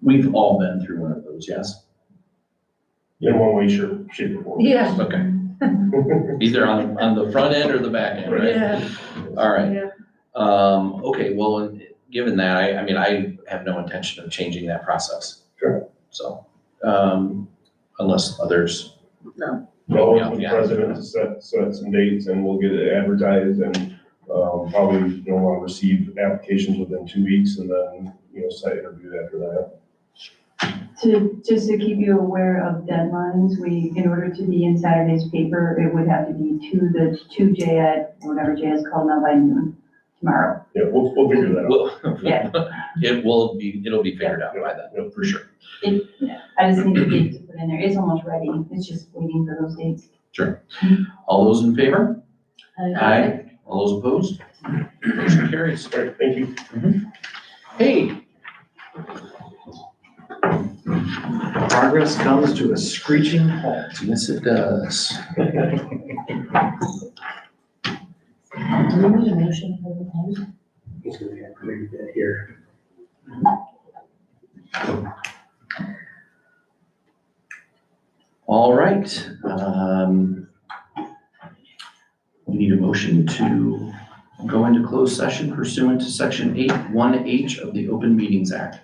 We've all been through one of those, yes? In one way, shape, or form. Yeah. Okay. Either on the front end or the back end, right? Yeah. All right. Yeah. Okay, well, given that, I have no intention of changing that process. Sure. So, unless others. I'll work with the president to set some dates, and we'll get it advertised, and probably, want to receive applications within 2 weeks, and then, set interviews after that. Just to keep you aware of deadlines, in order to be in Saturday's paper, it would have to be to JED, whatever JED is called now, by noon tomorrow. Yeah, we'll figure that out. Yeah. It'll be figured out by then, for sure. I just need a date to put in there. It's almost ready. It's just waiting for those dates. Sure. All those in favor? Aye. All those opposed? Motion carries. All right, thank you. Hey. Progress comes to a screeching halt. Yes, it does. Do you need a motion for the time? He's gonna have to read that here. All right. We need a motion to go into closed session pursuant to section 8(1)H of the Open Meetings Act.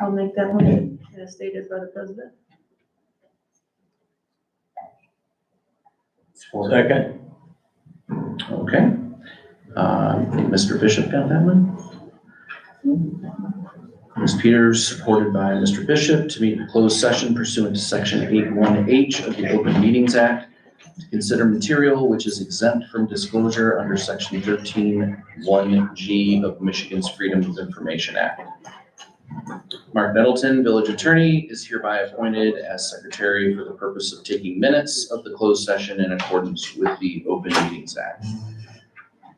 I'll make that motion as stated by the president. Second. Okay. Mr. Bishop got that one? Ms. Peters, supported by Mr. Bishop, to meet in closed session pursuant to section 8(1)H of the Open Meetings Act to consider material which is exempt from disclosure under section 13(1)G of Michigan's Freedom of Information Act. Mark Nettleton, village attorney, is hereby appointed as secretary for the purpose of taking minutes of the closed session in accordance with the Open Meetings Act.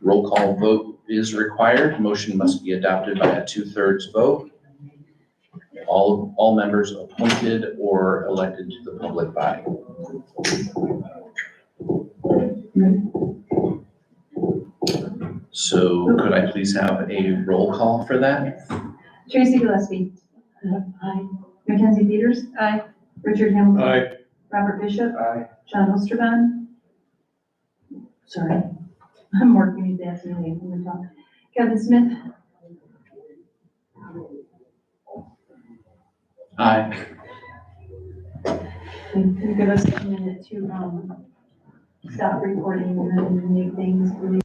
Roll call vote is required. Motion must be adopted by a 2/3 vote. All members appointed or elected to the public body. So could I please have a roll call for that? Tracy Gillespie. Aye. Mackenzie Peters. Aye. Richard Hamilton. Aye. Robert Bishop. Aye. John Osterban. Sorry, I'm working these afternoon when we talk. Kevin Smith. Aye. Can you give us a minute to, stop recording and then make things really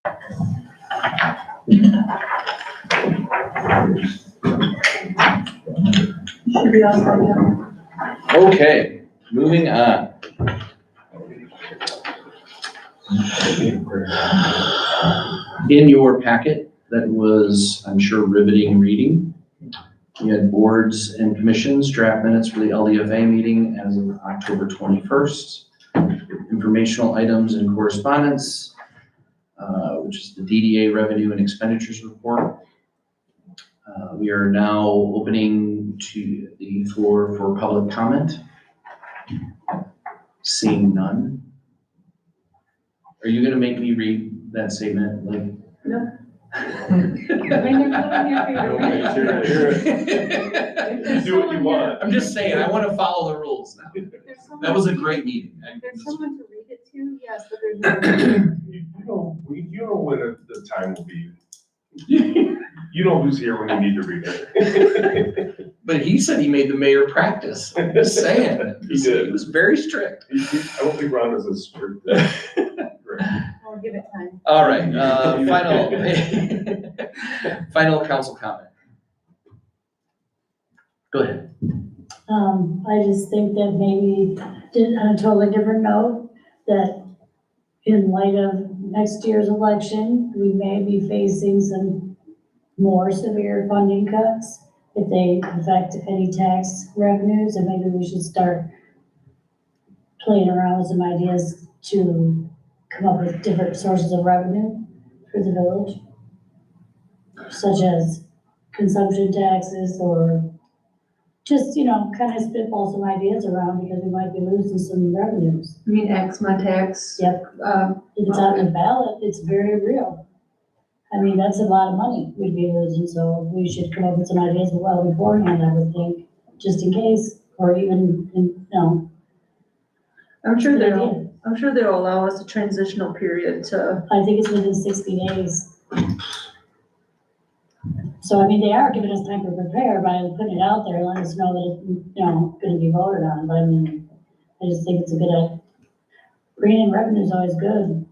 Should be all set, yeah. Okay, moving on. In your packet, that was, I'm sure, riveting reading. We had boards and commissions draft minutes for the LDFA meeting as of October 21st. Informational items and correspondence, which is the DDA revenue and expenditures report. We are now opening to the floor for public comment. Seeing none. Are you gonna make me read that statement, like? No. Do what you want. I'm just saying, I wanna follow the rules now. That was a great meeting. There's someone to read it to, yes, but there's no. You know when the time will be. You know who's here when you need to read it. But he said he made the mayor practice. I'm just saying. He did. He was very strict. I don't think Ron is as strict. I'll give it time. All right, final council comment. Go ahead. I just think that maybe, on a totally different note, that in light of next year's election, we may be facing some more severe funding cuts if they affect any tax revenues, and maybe we should start playing around with some ideas to come up with different sources of revenue for the village, such as consumption taxes, or just, kind of spitball some ideas around, because we might be losing some revenues. I mean, Axma tax. Yep. If it's on the ballot, it's very real. I mean, that's a lot of money we'd be losing, so we should come up with some ideas well beforehand, I would think, just in case, or even, I'm sure Good they'll allow us a transitional period to, I think it's within 60 days. So, I mean, they are giving us time to prepare by putting it out there, letting us know that it's, gonna be voted on, but I mean, I just think it's a good idea. Bringing in revenue is always good.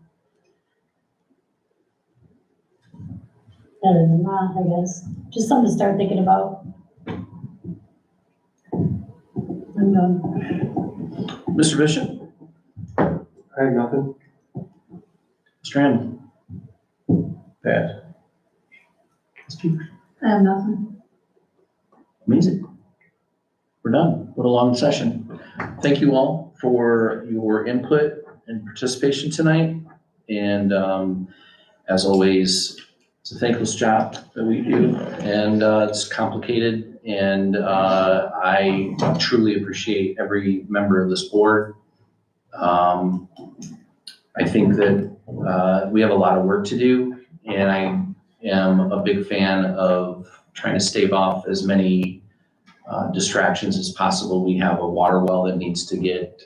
Better than not, I guess. Just something to start thinking about. I'm done. Mr. Bishop? I have nothing. Mr. Hamlin? Pat? I have nothing. Amazing. We're done. What a long session. Thank you all for your input and participation tonight. And as always, it's a thankless job that we do, and it's complicated. And I truly appreciate every member of this board. I think that we have a lot of work to do, and I am a big fan of trying to stave off as many distractions as possible. We have a water well that needs to get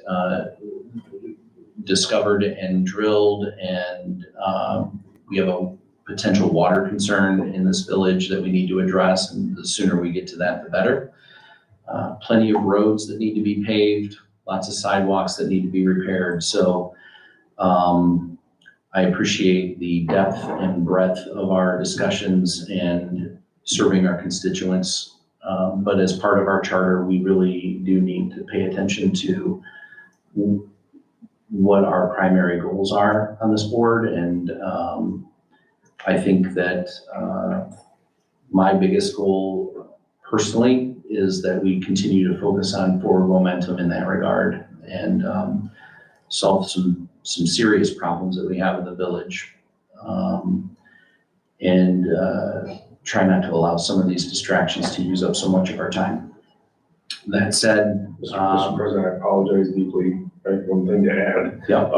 discovered and drilled, and we have a potential water concern in this village that we need to address, and the sooner we get to that, the better. Plenty of roads that need to be paved, lots of sidewalks that need to be repaired. So I appreciate the depth and breadth of our discussions and serving our constituents. But as part of our charter, we really do need to pay attention to what our primary goals are on this board. And I think that my biggest goal personally is that we continue to focus on forward momentum in that regard, and solve some serious problems that we have in the village. And try not to allow some of these distractions to use up so much of our time. That said, Mr. President, I apologize deeply. I have one thing to add. Yeah.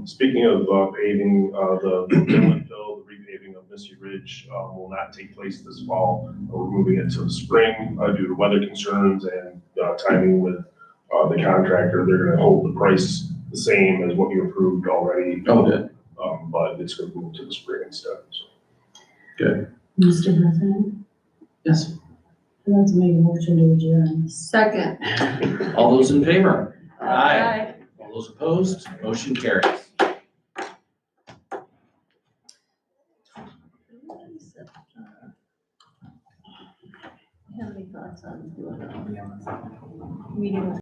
Speaking of paving, the Dillonville, the repaving of Missy Ridge will not take place this fall. We're moving it to the spring due to weather concerns and timing with the contractor. They're gonna hold the price the same as what you approved already. Oh, good. But it's gonna move to the spring instead, so. Good. Mr. President, Yes. I'd like to make a motion to adjourn. Second. All those in favor? Aye. All those opposed? Motion carries. Meeting